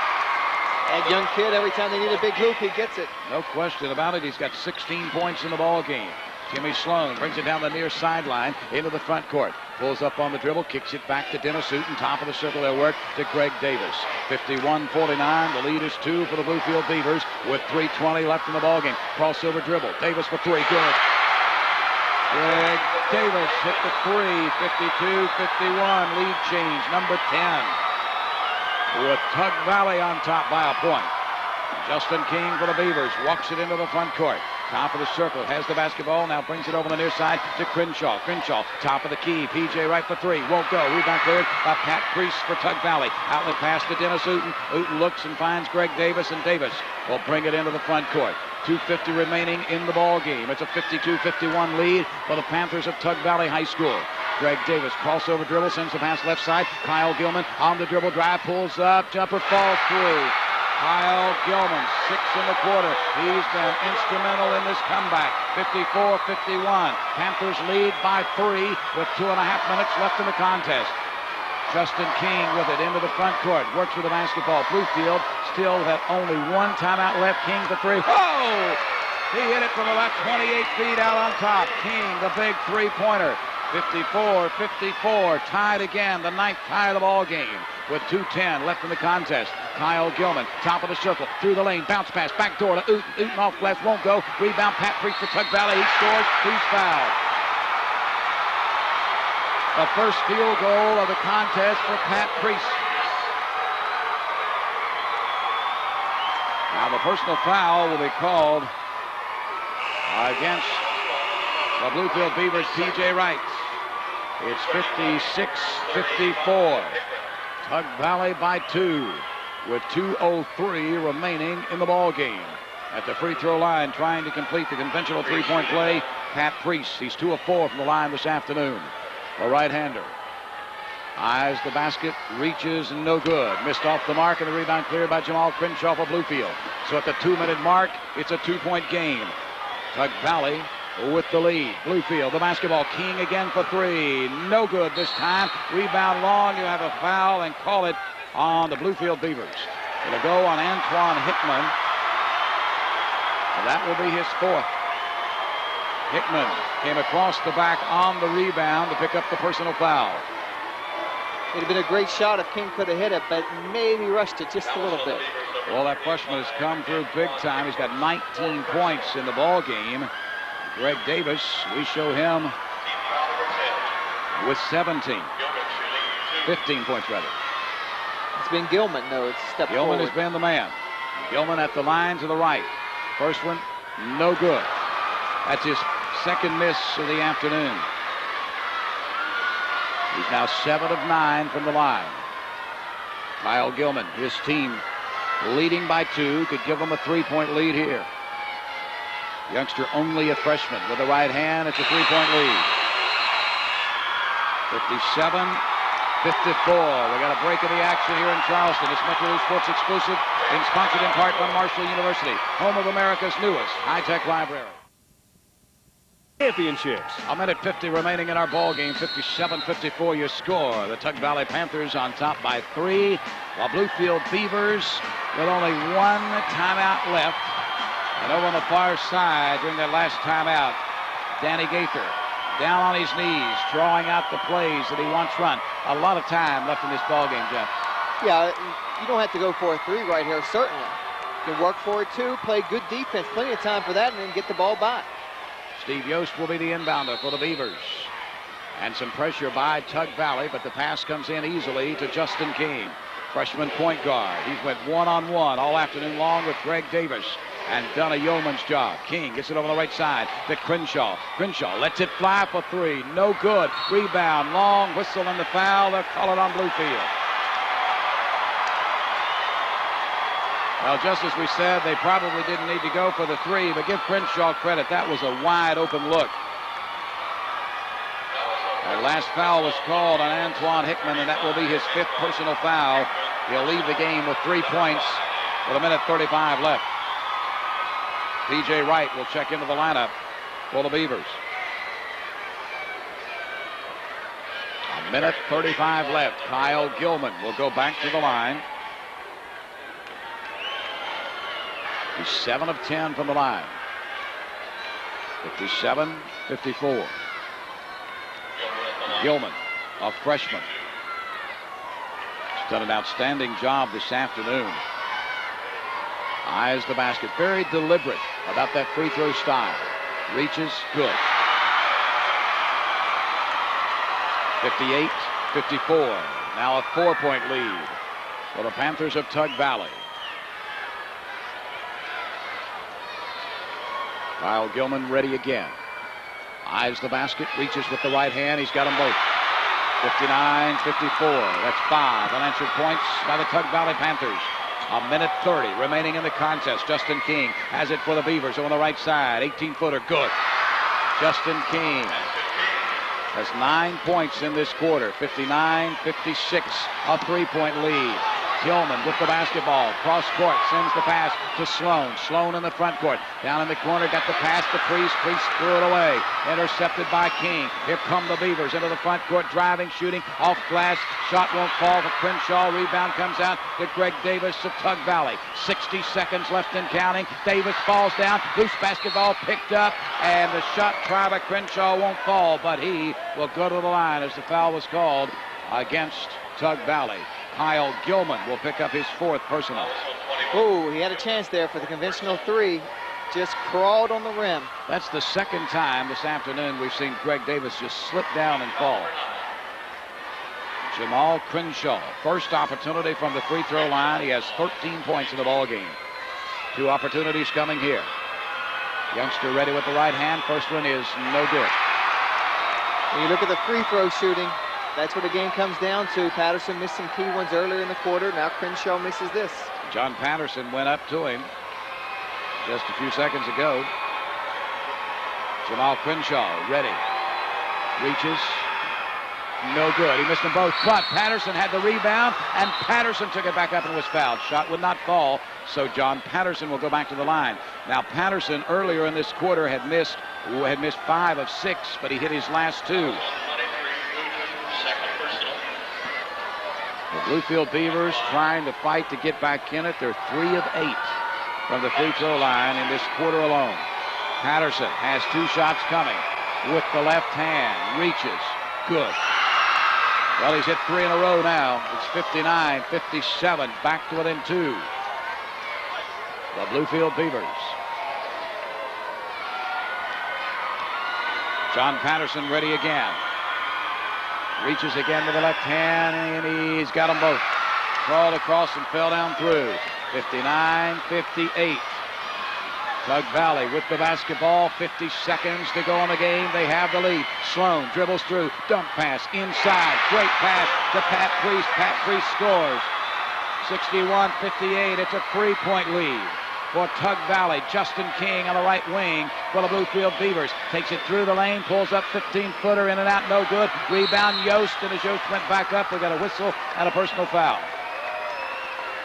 That young kid, every time they need a big hoop, he gets it. No question about it. He's got 16 points in the ball game. Jimmy Sloan brings it down the near sideline into the front court. Pulls up on the dribble, kicks it back to Dennis Hooten. Top of the circle there work to Greg Davis. 51-49. The lead is 2 for the Bluefield Beavers with 3:20 left in the ball game. Crossover dribble. Davis for 3. Good. Greg Davis hit the 3. 52-51. Lead change. Number 10. With Tug Valley on top by a point. Justin King for the Beavers walks it into the front court. Top of the circle, has the basketball, now brings it over the near side to Crenshaw. Crenshaw, top of the key, PJ right for 3, won't go. Rebound cleared by Pat Priest for Tug Valley. Outlet pass to Dennis Hooten. Hooten looks and finds Greg Davis, and Davis will bring it into the front court. 2:50 remaining in the ball game. It's a 52-51 lead for the Panthers of Tug Valley High School. Greg Davis, crossover dribble, sends the pass left side. Kyle Gilman on the dribble drive, pulls up, jumper falls through. Kyle Gilman, 6 in the quarter. He's been instrumental in this comeback. 54-51. Panthers lead by 3 with 2.5 minutes left in the contest. Justin King with it into the front court. Works with the basketball. Bluefield still have only 1 timeout left. King for 3. Oh! He hit it from about 28 feet out on top. King, the big 3-pointer. 54-54. Tied again. The 9th tie of the ball game. With 2:10 left in the contest. Kyle Gilman, top of the circle, through the lane, bounce pass, back door to Hooten. Hooten off glass, won't go. Rebound, Pat Priest for Tug Valley. He scores. He's fouled. The first field goal of the contest for Pat Priest. Now the personal foul will be called against the Bluefield Beavers, P.J. Wright. It's 56-54. Tug Valley by 2 with 2:03 remaining in the ball game. At the free throw line, trying to complete the conventional 3-point play, Pat Priest. He's 2 of 4 from the line this afternoon. A right-hander. Eyes the basket, reaches, and no good. Missed off the mark, and the rebound cleared by Jamal Crenshaw for Bluefield. So at the 2-minute mark, it's a 2-point game. Tug Valley with the lead. Bluefield, the basketball. King again for 3. No good this time. Rebound long. You have a foul and call it on the Bluefield Beavers. It'll go on Antoine Hickman. And that will be his 4th. Hickman came across the back on the rebound to pick up the personal foul. It would have been a great shot if King could have hit it, but maybe rushed it just a little bit. Well, that freshman has come through big time. He's got 19 points in the ball game. Greg Davis, we show him with 17. 15 points, rather. It's been Gilman, though. It's stepped Gilman forward. has been the man. Gilman at the line to the right. First one, no good. That's his 2nd miss of the afternoon. He's now 7 of 9 from the line. Kyle Gilman, his team leading by 2, could give them a 3-point lead here. Youngster only a freshman with the right hand. It's a 3-point lead. 57-54. We got a break of the action here in Charleston. It's Metro News Sports exclusive and sponsored in part by Marshall University, home of America's newest high-tech library. Championships. A minute 50 remaining in our ball game. 57-54 your score. The Tug Valley Panthers on top by 3. While Bluefield Beavers with only 1 timeout left. And over on the far side during that last timeout, Danny Gaither down on his knees, drawing out the plays that he wants run. A lot of time left in this ball game, Jeff. Yeah, you don't have to go for a 3 right here, certainly. You can work for it, too, play good defense, plenty of time for that, and then get the ball back. Steve Yost will be the inbounder for the Beavers. And some pressure by Tug Valley, but the pass comes in easily to Justin King, freshman point guard. He's went one-on-one all afternoon long with Greg Davis and done a yeoman's job. King gets it over the right side to Crenshaw. Crenshaw lets it fly for 3. No good. Rebound, long whistle and the foul. They'll call it on Bluefield. Well, just as we said, they probably didn't need to go for the three, but give Crenshaw credit. That was a wide open look. Our last foul was called on Antoine Hickman, and that will be his 5th personal foul. He'll leave the game with 3 points with 1:35 left. P.J. Wright will check into the lineup for the Beavers. 1:35 left. Kyle Gilman will go back to the line. He's 7 of 10 from the line. 57-54. Gilman, a freshman. He's done an outstanding job this afternoon. Eyes the basket. Very deliberate about that free throw style. Reaches, good. 58-54. Now a 4-point lead for the Panthers of Tug Valley. Kyle Gilman ready again. Eyes the basket, reaches with the right hand. He's got them both. 59-54. That's 5 unanswered points by the Tug Valley Panthers. 1:30 remaining in the contest. Justin King has it for the Beavers on the right side. 18-footer, good. Justin King has 9 points in this quarter. 59-56, a 3-point lead. Gilman with the basketball. Cross court, sends the pass to Sloan. Sloan in the front court. Down in the corner, got the pass to Priest. Priest threw it away. Intercepted by King. Here come the Beavers into the front court, driving, shooting, off glass. Shot won't fall for Crenshaw. Rebound comes out to Greg Davis of Tug Valley. 60 seconds left and counting. Davis falls down. Loose basketball picked up, and the shot tried by Crenshaw won't fall, but he will go to the line as the foul was called against Tug Valley. Kyle Gilman will pick up his 4th personal. Oh, he had a chance there for the conventional 3. Just crawled on the rim. That's the 2nd time this afternoon we've seen Greg Davis just slip down and fall. Jamal Crenshaw, first opportunity from the free throw line. He has 13 points in the ball game. 2 opportunities coming here. Youngster ready with the right hand. First one is no good. When you look at the free throw shooting, that's what the game comes down to. Patterson missed some key ones earlier in the quarter. Now Crenshaw misses this. John Patterson went up to him just a few seconds ago. Jamal Crenshaw ready. Reaches. No good. He missed them both. But Patterson had the rebound, and Patterson took it back up and was fouled. Shot would not fall, so John Patterson will go back to the line. Now Patterson earlier in this quarter had missed 5 of 6, but he hit his last 2. The Bluefield Beavers trying to fight to get back in it. They're 3 of 8 from the free throw line in this quarter alone. Patterson has 2 shots coming with the left hand. Reaches. Good. Well, he's hit 3 in a row now. It's 59-57. Back to within 2. The Bluefield Beavers. John Patterson ready again. Reaches again with the left hand, and he's got them both. Crawled across and fell down through. 59-58. Tug Valley with the basketball. 50 seconds to go in the game. They have the lead. Sloan dribbles through. Dunk pass inside. Great pass to Pat Priest. Pat Priest scores. 61-58. It's a 3-point lead for Tug Valley. Justin King on the right wing for the Bluefield Beavers. Takes it through the lane, pulls up 15-footer in and out, no good. Rebound Yost, and as Yost went back up, we got a whistle and a personal foul.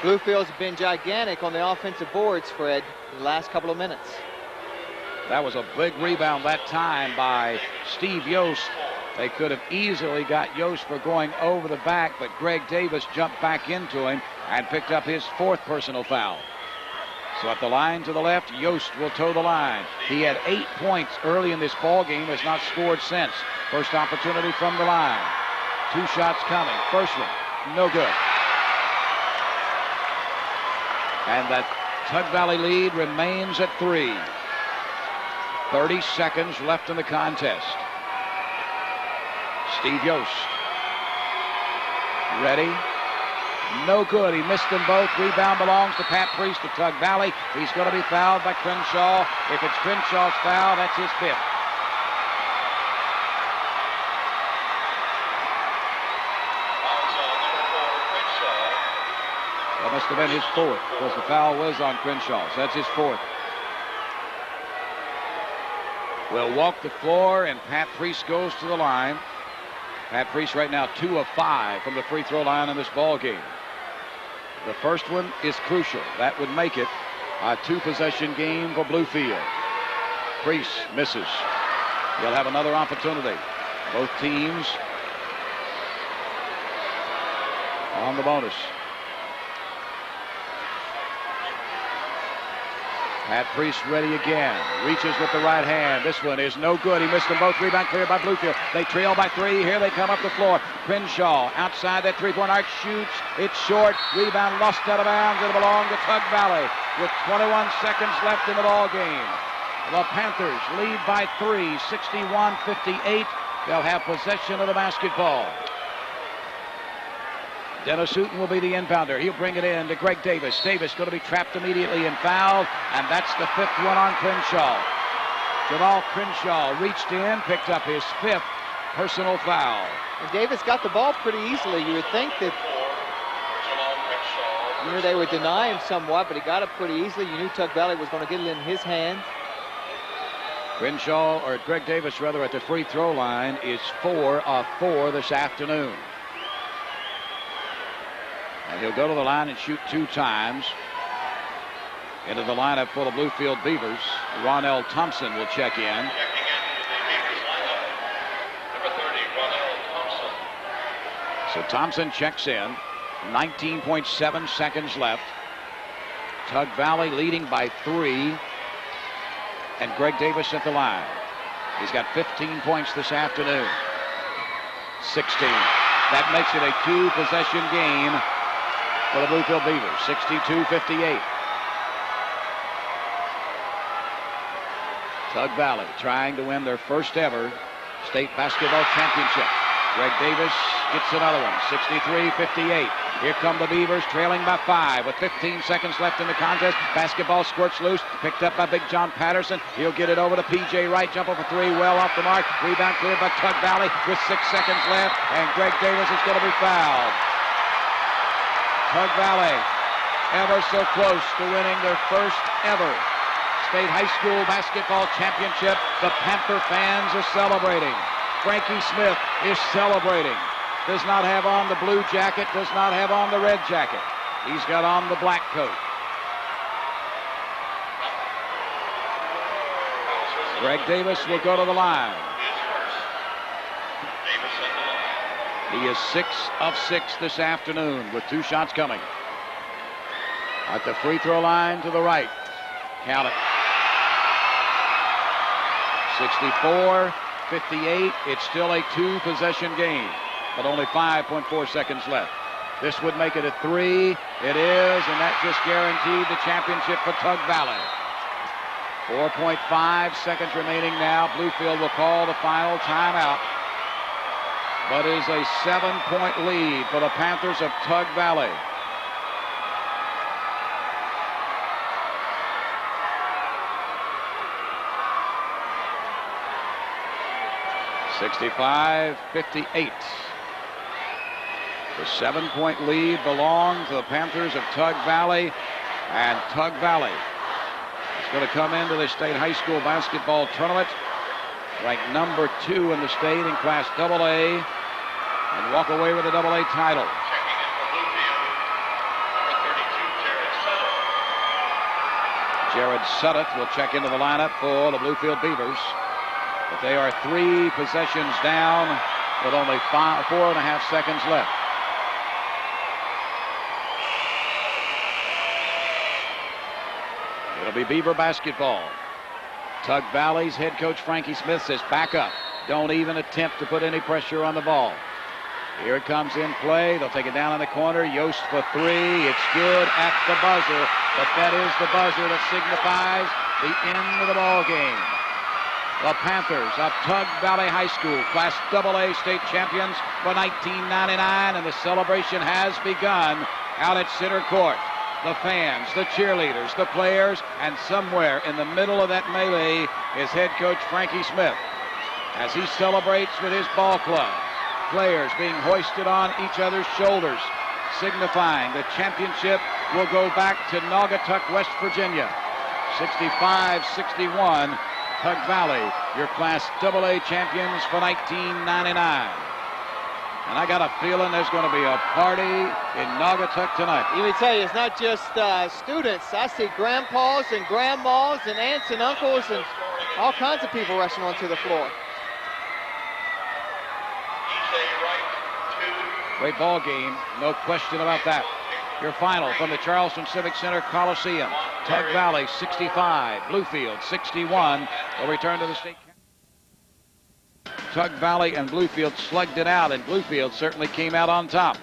Bluefield's been gigantic on the offensive boards, Fred, in the last couple of minutes. That was a big rebound that time by Steve Yost. They could have easily got Yost for going over the back, but Greg Davis jumped back into him and picked up his 4th personal foul. So at the line to the left, Yost will toe the line. He had 8 points early in this ball game, has not scored since. First opportunity from the line. 2 shots coming. First one, no good. And that Tug Valley lead remains at 3. 30 seconds left in the contest. Steve Yost. Ready. No good. He missed them both. Rebound belongs to Pat Priest of Tug Valley. He's going to be fouled by Crenshaw. If it's Crenshaw's foul, that's his 5th. Must have been his fourth, because the foul was on Crenshaw. So that's his fourth. Will walk the floor, and Pat Priest goes to the line. Pat Priest right now 2 of 5 from the free throw line in this ball game. The first one is crucial. That would make it a 2-possession game for Bluefield. Priest misses. He'll have another opportunity. Both teams on the bonus. Pat Priest ready again. Reaches with the right hand. This one is no good. He missed them both. Rebound cleared by Bluefield. They trail by 3. Here they come up the floor. Crenshaw outside that three-point arc shoots. It's short. Rebound lost out of bounds. It'll belong to Tug Valley with 21 seconds left in the ball game. The Panthers lead by 3, 61-58. They'll have possession of the basketball. Dennis Hooton will be the inbounder. He'll bring it in to Greg Davis. Davis going to be trapped immediately and fouled, and that's the 5th one on Crenshaw. Jamal Crenshaw reached in, picked up his 5th personal foul. And Davis got the ball pretty easily. You would think that they would deny him somewhat, but he got it pretty easily. You knew Tug Valley was going to get it in his hand. Crenshaw, or Greg Davis rather, at the free throw line is 4 of 4 this afternoon. And he'll go to the line and shoot 2 times. Into the lineup for the Bluefield Beavers, Ronell Thompson will check in. Checking into the Beavers lineup, number 30, Ronell Thompson. So Thompson checks in. 19.7 seconds left. Tug Valley leading by 3. And Greg Davis at the line. He's got 15 points this afternoon. 16. That makes it a 2-possession game for the Bluefield Beavers. 62-58. Tug Valley trying to win their first ever state basketball championship. Greg Davis gets another one. 63-58. Here come the Beavers trailing by 5 with 15 seconds left in the contest. Basketball squirts loose. Picked up by Big John Patterson. He'll get it over to P.J. Wright. Jumper for 3. Well off the mark. Rebound cleared by Tug Valley with 6 seconds left. And Greg Davis is going to be fouled. Tug Valley ever so close to winning their first ever state high school basketball championship. The Panther fans are celebrating. Frankie Smith is celebrating. Does not have on the blue jacket, does not have on the red jacket. He's got on the black coat. Greg Davis will go to the line. He is 6 of 6 this afternoon with 2 shots coming. At the free throw line to the right. Count it. 64-58. It's still a 2-possession game, but only 5.4 seconds left. This would make it a 3. It is, and that just guaranteed the championship for Tug Valley. 4.5 seconds remaining now. Bluefield will call the final timeout, but is a 7-point lead for the Panthers of Tug Valley. (65-58). The 7-point lead belongs to the Panthers of Tug Valley, and Tug Valley is going to come into the state high school basketball tournament ranked number 2 in the state in Class AA and walk away with a AA title. Checking in for Bluefield, number 32, Jared Suttoth. Jared Suttoth will check into the lineup for the Bluefield Beavers. But they are 3 possessions down with only 4.5 seconds left. It'll be Beaver basketball. Tug Valley's head coach Frankie Smith says back up. Don't even attempt to put any pressure on the ball. Here it comes in play. They'll take it down in the corner. Yost for 3. It's good at the buzzer, but that is the buzzer that signifies the end of the ball game. The Panthers of Tug Valley High School, Class AA state champions for 1999, and the celebration has begun out at center court. The fans, the cheerleaders, the players, and somewhere in the middle of that melee is head coach Frankie Smith as he celebrates with his ball club. Players being hoisted on each other's shoulders, signifying the championship will go back to Naugatuck, West Virginia. 65-61. Tug Valley, your Class AA champions for 1999. And I got a feeling there's going to be a party in Naugatuck tonight. Let me tell you, it's not just students. I see grandpas and grandmas and aunts and uncles and all kinds of people rushing onto the floor. Great ball game, no question about that. Your final from the Charleston Civic Center Coliseum. Tug Valley 65, Bluefield 61. Will return to the state. Tug Valley and Bluefield slugged it out, and Bluefield certainly came out on top.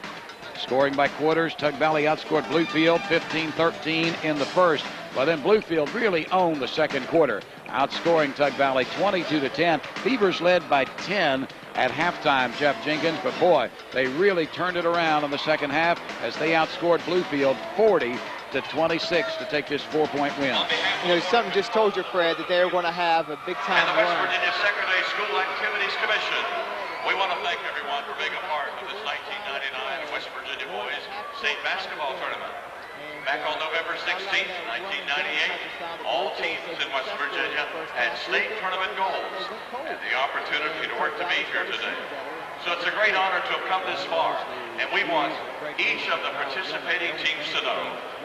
Scoring by quarters, Tug Valley outscored Bluefield 15-13 in the first, but then Bluefield really owned the second quarter, outscoring Tug Valley 22-10. Beavers led by 10 at halftime, Jeff Jenkins, but boy, they really turned it around in the second half as they outscored Bluefield 40-26 to take this 4-point win. You know, something just told you, Fred, that they're going to have a big-time And the West run. Virginia Secondary School Activities Commission. We want to thank everyone for being a part of this 1999 West Virginia Boys State Basketball Tournament. Back on November 16th, 1998, all teams in West Virginia had state tournament goals and the opportunity to work to be here today. So it's a great honor to have come this far, and we want each of the participating teams to know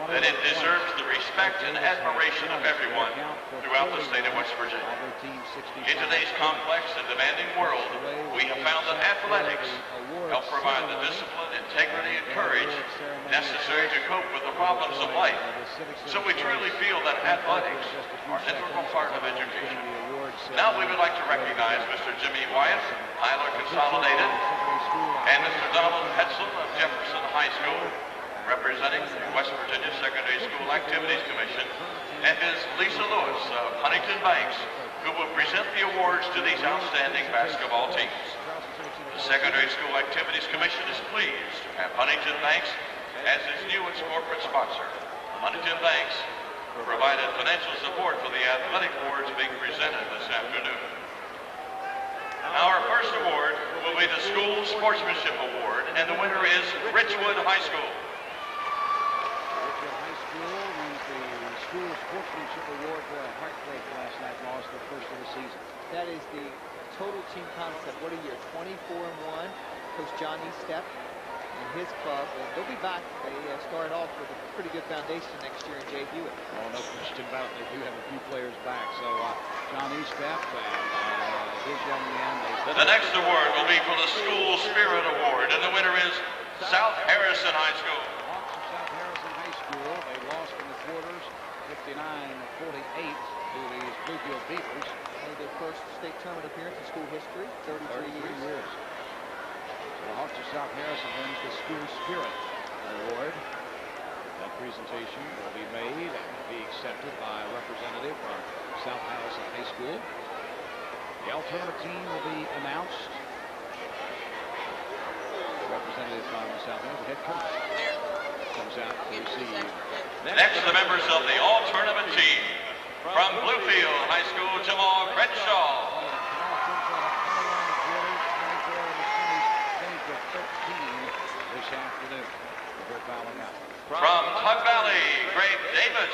that it deserves the respect and admiration of everyone throughout the state of West Virginia. In today's complex and demanding world, we have found that athletics help provide the discipline, integrity, and courage necessary to cope with the problems of life. So we truly feel that athletics are an integral part of education. Now we would like to recognize Mr. Jimmy Wyatt, Tyler Consolidated, and Mr. Donald Hetzel of Jefferson High School, representing the West Virginia Secondary School Activities Commission, and Ms. Lisa Lewis of Huntington Banks, who will present the awards to these outstanding basketball teams. The Secondary School Activities Commission is pleased to have Huntington Banks as its newest corporate sponsor. Huntington Banks provided financial support for the athletic awards being presented this afternoon. Our first award will be the School Sportsmanship Award, and the winner is Richwood High School. Richwood High School wins the School Sportsmanship Award for a heartbreak last night, lost the first of the season. That is the total team concept. What a year, 24-1. Coach John Estep and his club, they'll be back. They started off with a pretty good foundation next year in Jay Hewitt. Oh, no question about it. They do have a few players back. So John Estep and his young men. The next award will be for the School Spirit Award, and the winner is South Harrison High School. Hawks of South Harrison High School, they lost in the quarters 59-48 to these Bluefield Beavers. Made their first state tournament appearance in school history, 33 years. So the Hawks of South Harrison wins the School Spirit Award. That presentation will be made and be accepted by a representative from South Harrison High School. The alternative team will be announced. The representative from South Harrison, head coach, comes out to receive. Next, the members of the all-tournament team. From Bluefield High School, Jamal Crenshaw. This afternoon, they're fouling out. From Tug Valley, Greg Davis.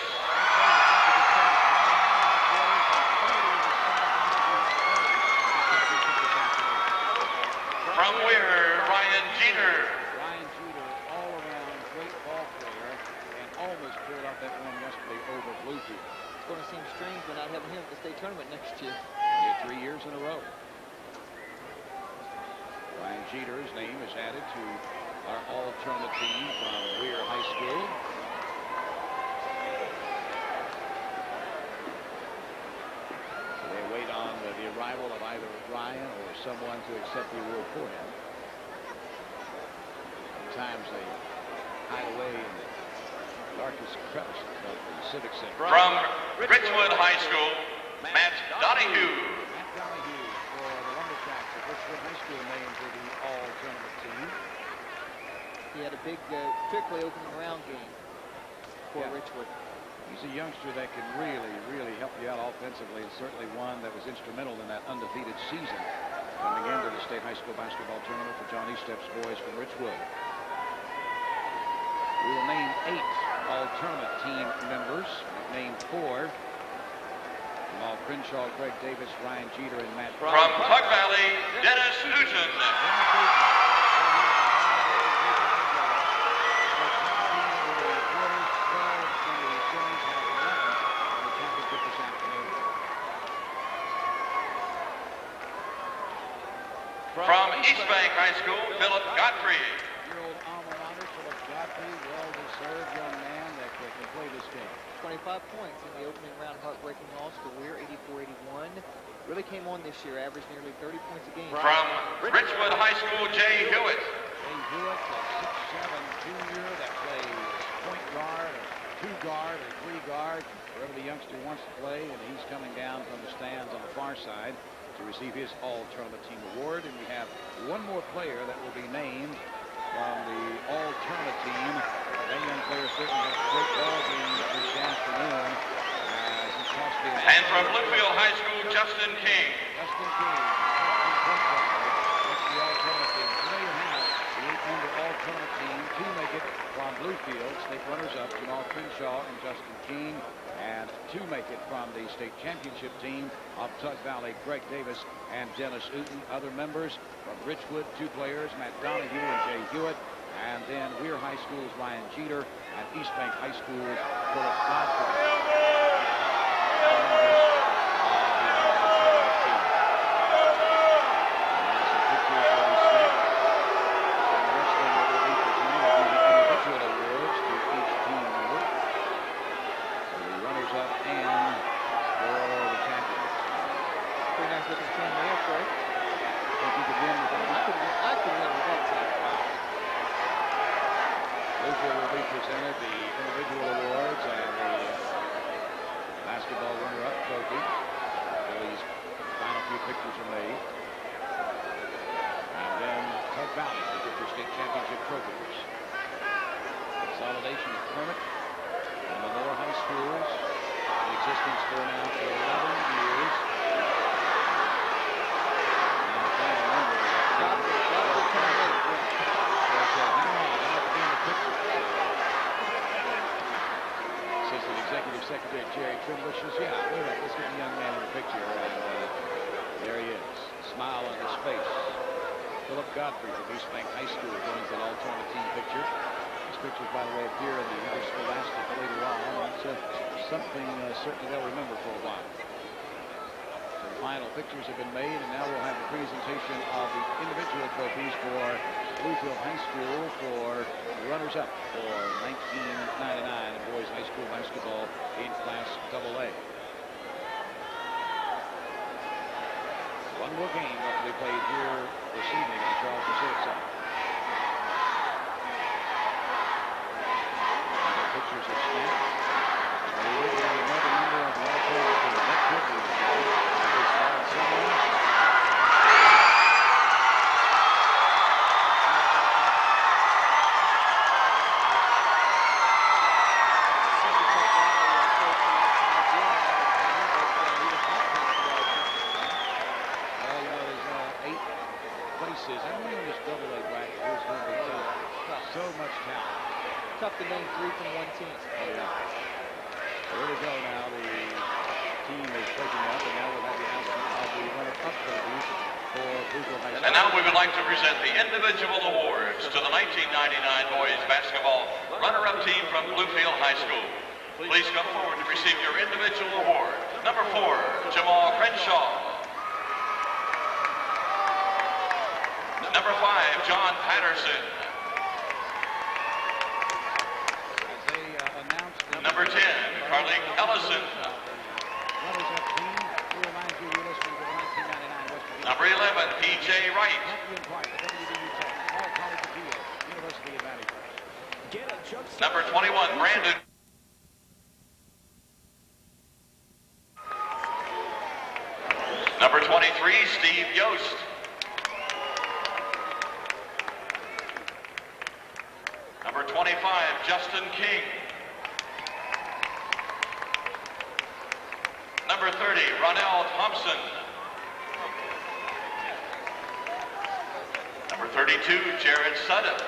From Weir, Ryan Jeter. Ryan Jeter, all around great ball player, and almost pulled out that one yesterday over Bluefield. It's going to seem strange we're not having him at the state tournament next year. He had 3 years in a row. Ryan Jeter's name is added to our all-tournament team from Weir High School. So they wait on the arrival of either Ryan or someone to accept the award for him. Sometimes they hide away in the darkest crevices of the Civic Center. From Richwood High School, Matt Donahue. Matt Donahue for the Lumberjacks at Richwood High School named to the all-tournament team. He had a big, particularly opening round game for Richwood. He's a youngster that can really, really help you out offensively, and certainly one that was instrumental in that undefeated season coming into the state high school basketball tournament for John Estep's boys from Richwood. We will name 8 all-tournament team members. We've named 4. Jamal Crenshaw, Greg Davis, Ryan Jeter, and Matt. From Tug Valley, Dennis Newton. From East Bank High School, Philip Godfrey. Your old alma mater, Philip Godfrey, well-deserved young man that can play this game. 25 points in the opening round heartbreaking loss to Weir, 84-81. Really came on this year, averaged nearly 30 points a game. From Richwood High School, Jay Hewitt. Jay Hewitt, a 6'7" junior that plays point guard, or 2 guard, or 3 guard, wherever the youngster wants to play, and he's coming down from the stands on the far side to receive his all-tournament team award. And we have one more player that will be named from the all-tournament team. That young player certainly had a great ball game this afternoon. And from Bluefield High School, Justin King. Justin King. That's the all-tournament team. So there you have the 8-member all-tournament team. 2 make it from Bluefield. State runners-up, Jamal Crenshaw and Justin King. And 2 make it from the state championship team of Tug Valley, Greg Davis and Dennis Uten. Other members from Richwood, 2 players, Matt Donahue and Jay Hewitt. And then Weir High School's Ryan Jeter and East Bank High School's Philip Godfrey. Certainly they'll remember for a while. So the final pictures have been made, and now we'll have the presentation of the individual trophies for Bluefield High School for runners-up for 1999 in boys high school basketball in Class AA. One more game left to be played here this evening at the Charleston Civic Center. The pictures are snapped. And now we would like to present the individual awards to the 1999 boys basketball runner-up team from Bluefield High School. Please come forward to receive your individual award. Number 4, Jamal Crenshaw. Number 5, John Patterson. Number 10, Carly Ellison. Number 11, P.J. Wright. Number 21, Brandon. Number 23, Steve Yost. Number 25, Justin King. Number 30, Ronell Thompson. Number 32, Jared Sutton.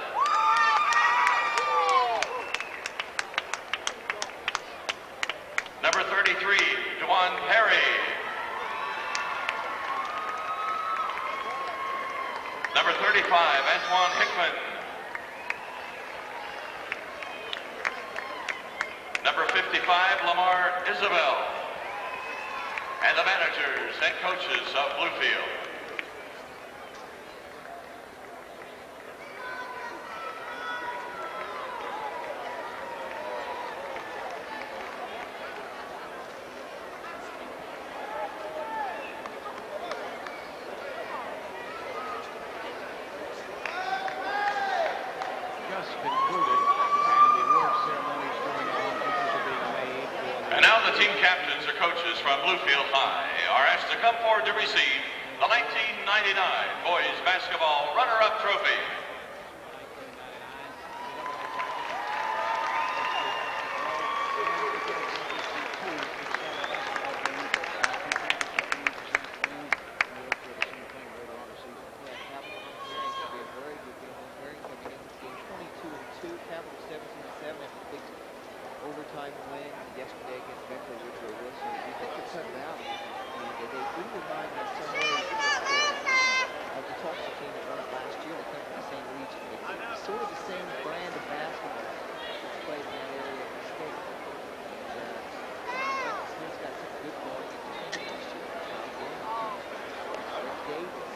Juan Perry. Number 35, Antoine Hickman. Number 55, Lamar Isabel. And the managers and coaches of Bluefield. Just concluded, and the award ceremony is going on. Pictures are being made. And now the team captains or coaches from Bluefield High are asked to come forward to receive the 1999 Boys Basketball Runner-Up Trophy. Overtime win yesterday against Becker Woodrow Wilson. You think the Tug Valley, they do remind me in some ways of the Tulsa team that won it last year. They come from the same region. It's sort of the same brand of basketball that's played in that area of the state. Smith's got some good going last year. Davis.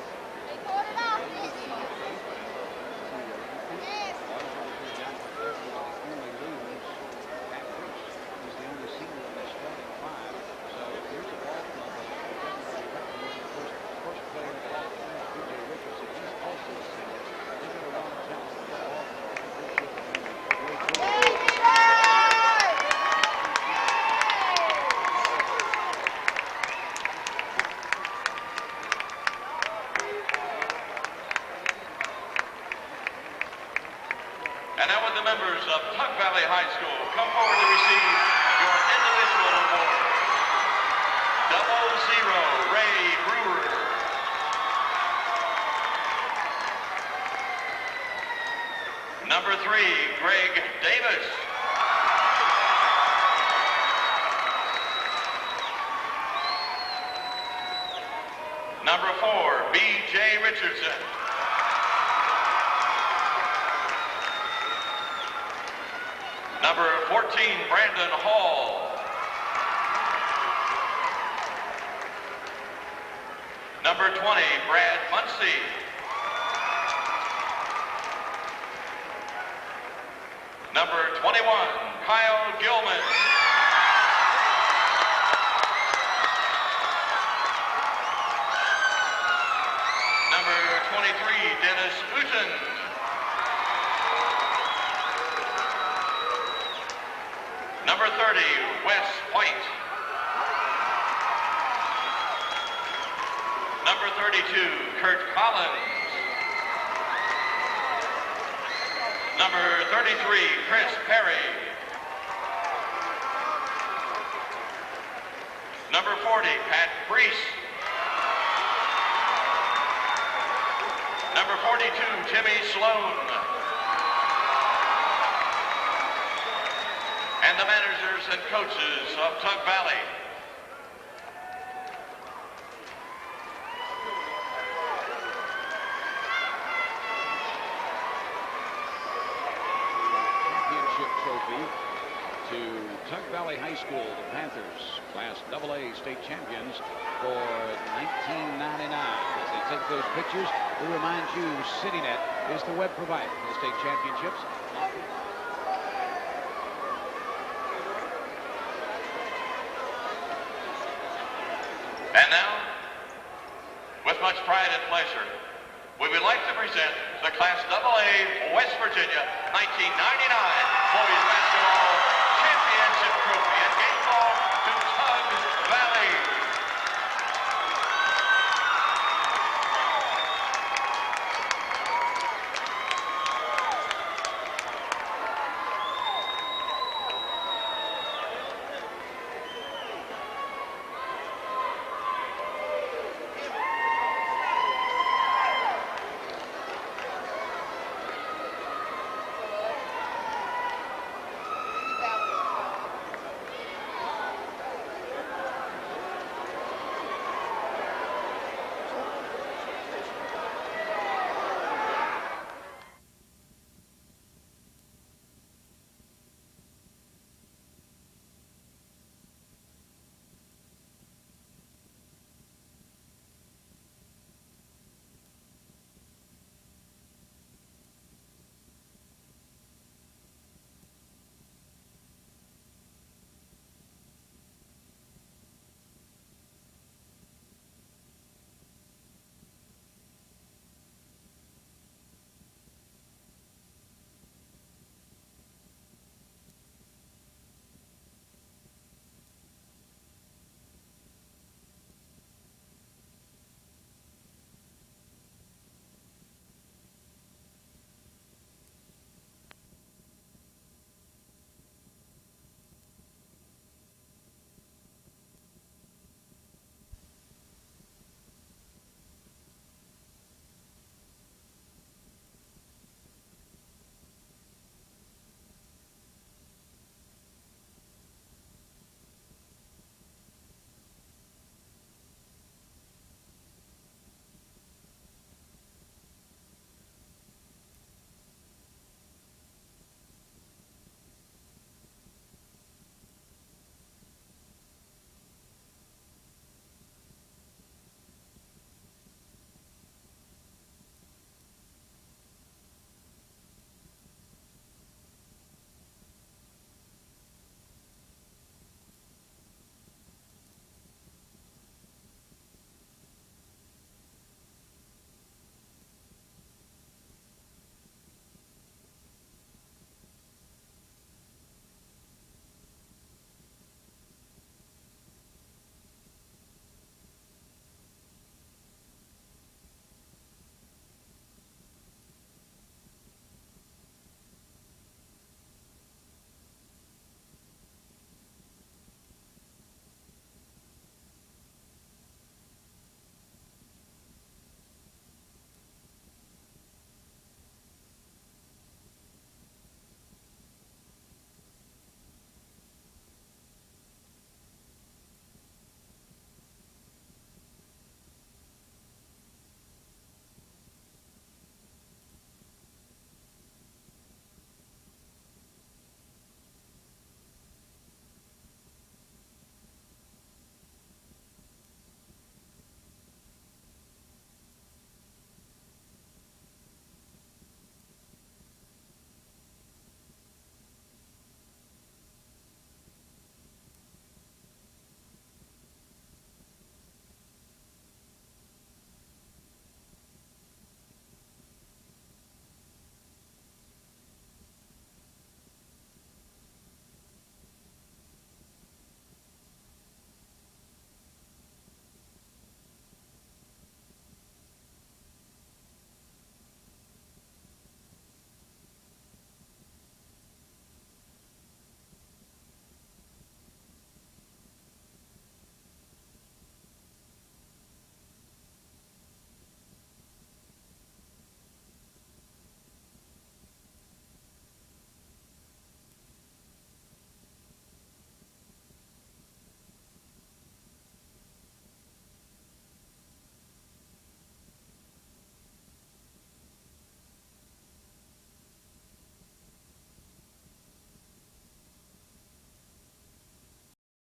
And now would the members of Tug Valley High School come forward to receive your individual award. 00 Ray Brewer. Number 3, Greg Davis. Number 4, B.J. Richardson. Number 14, Brandon Hall. Number 20, Brad Muncie. Number 21, Kyle Gilman. Number 23, Dennis Uten. Number 30, Wes White. Number 32, Kurt Collins. Number 33, Chris Perry. Number 40, Pat Priest. Number 42, Timmy Sloan. And the managers and coaches of Tug Valley. Championship trophy to Tug Valley High School, the Panthers, Class AA state champions for 1999. As they take those pictures, we remind you CityNet is the web provider for the state championships. And now, with much pride and pleasure, we would like to present the Class AA West Virginia 1999 Boys Basketball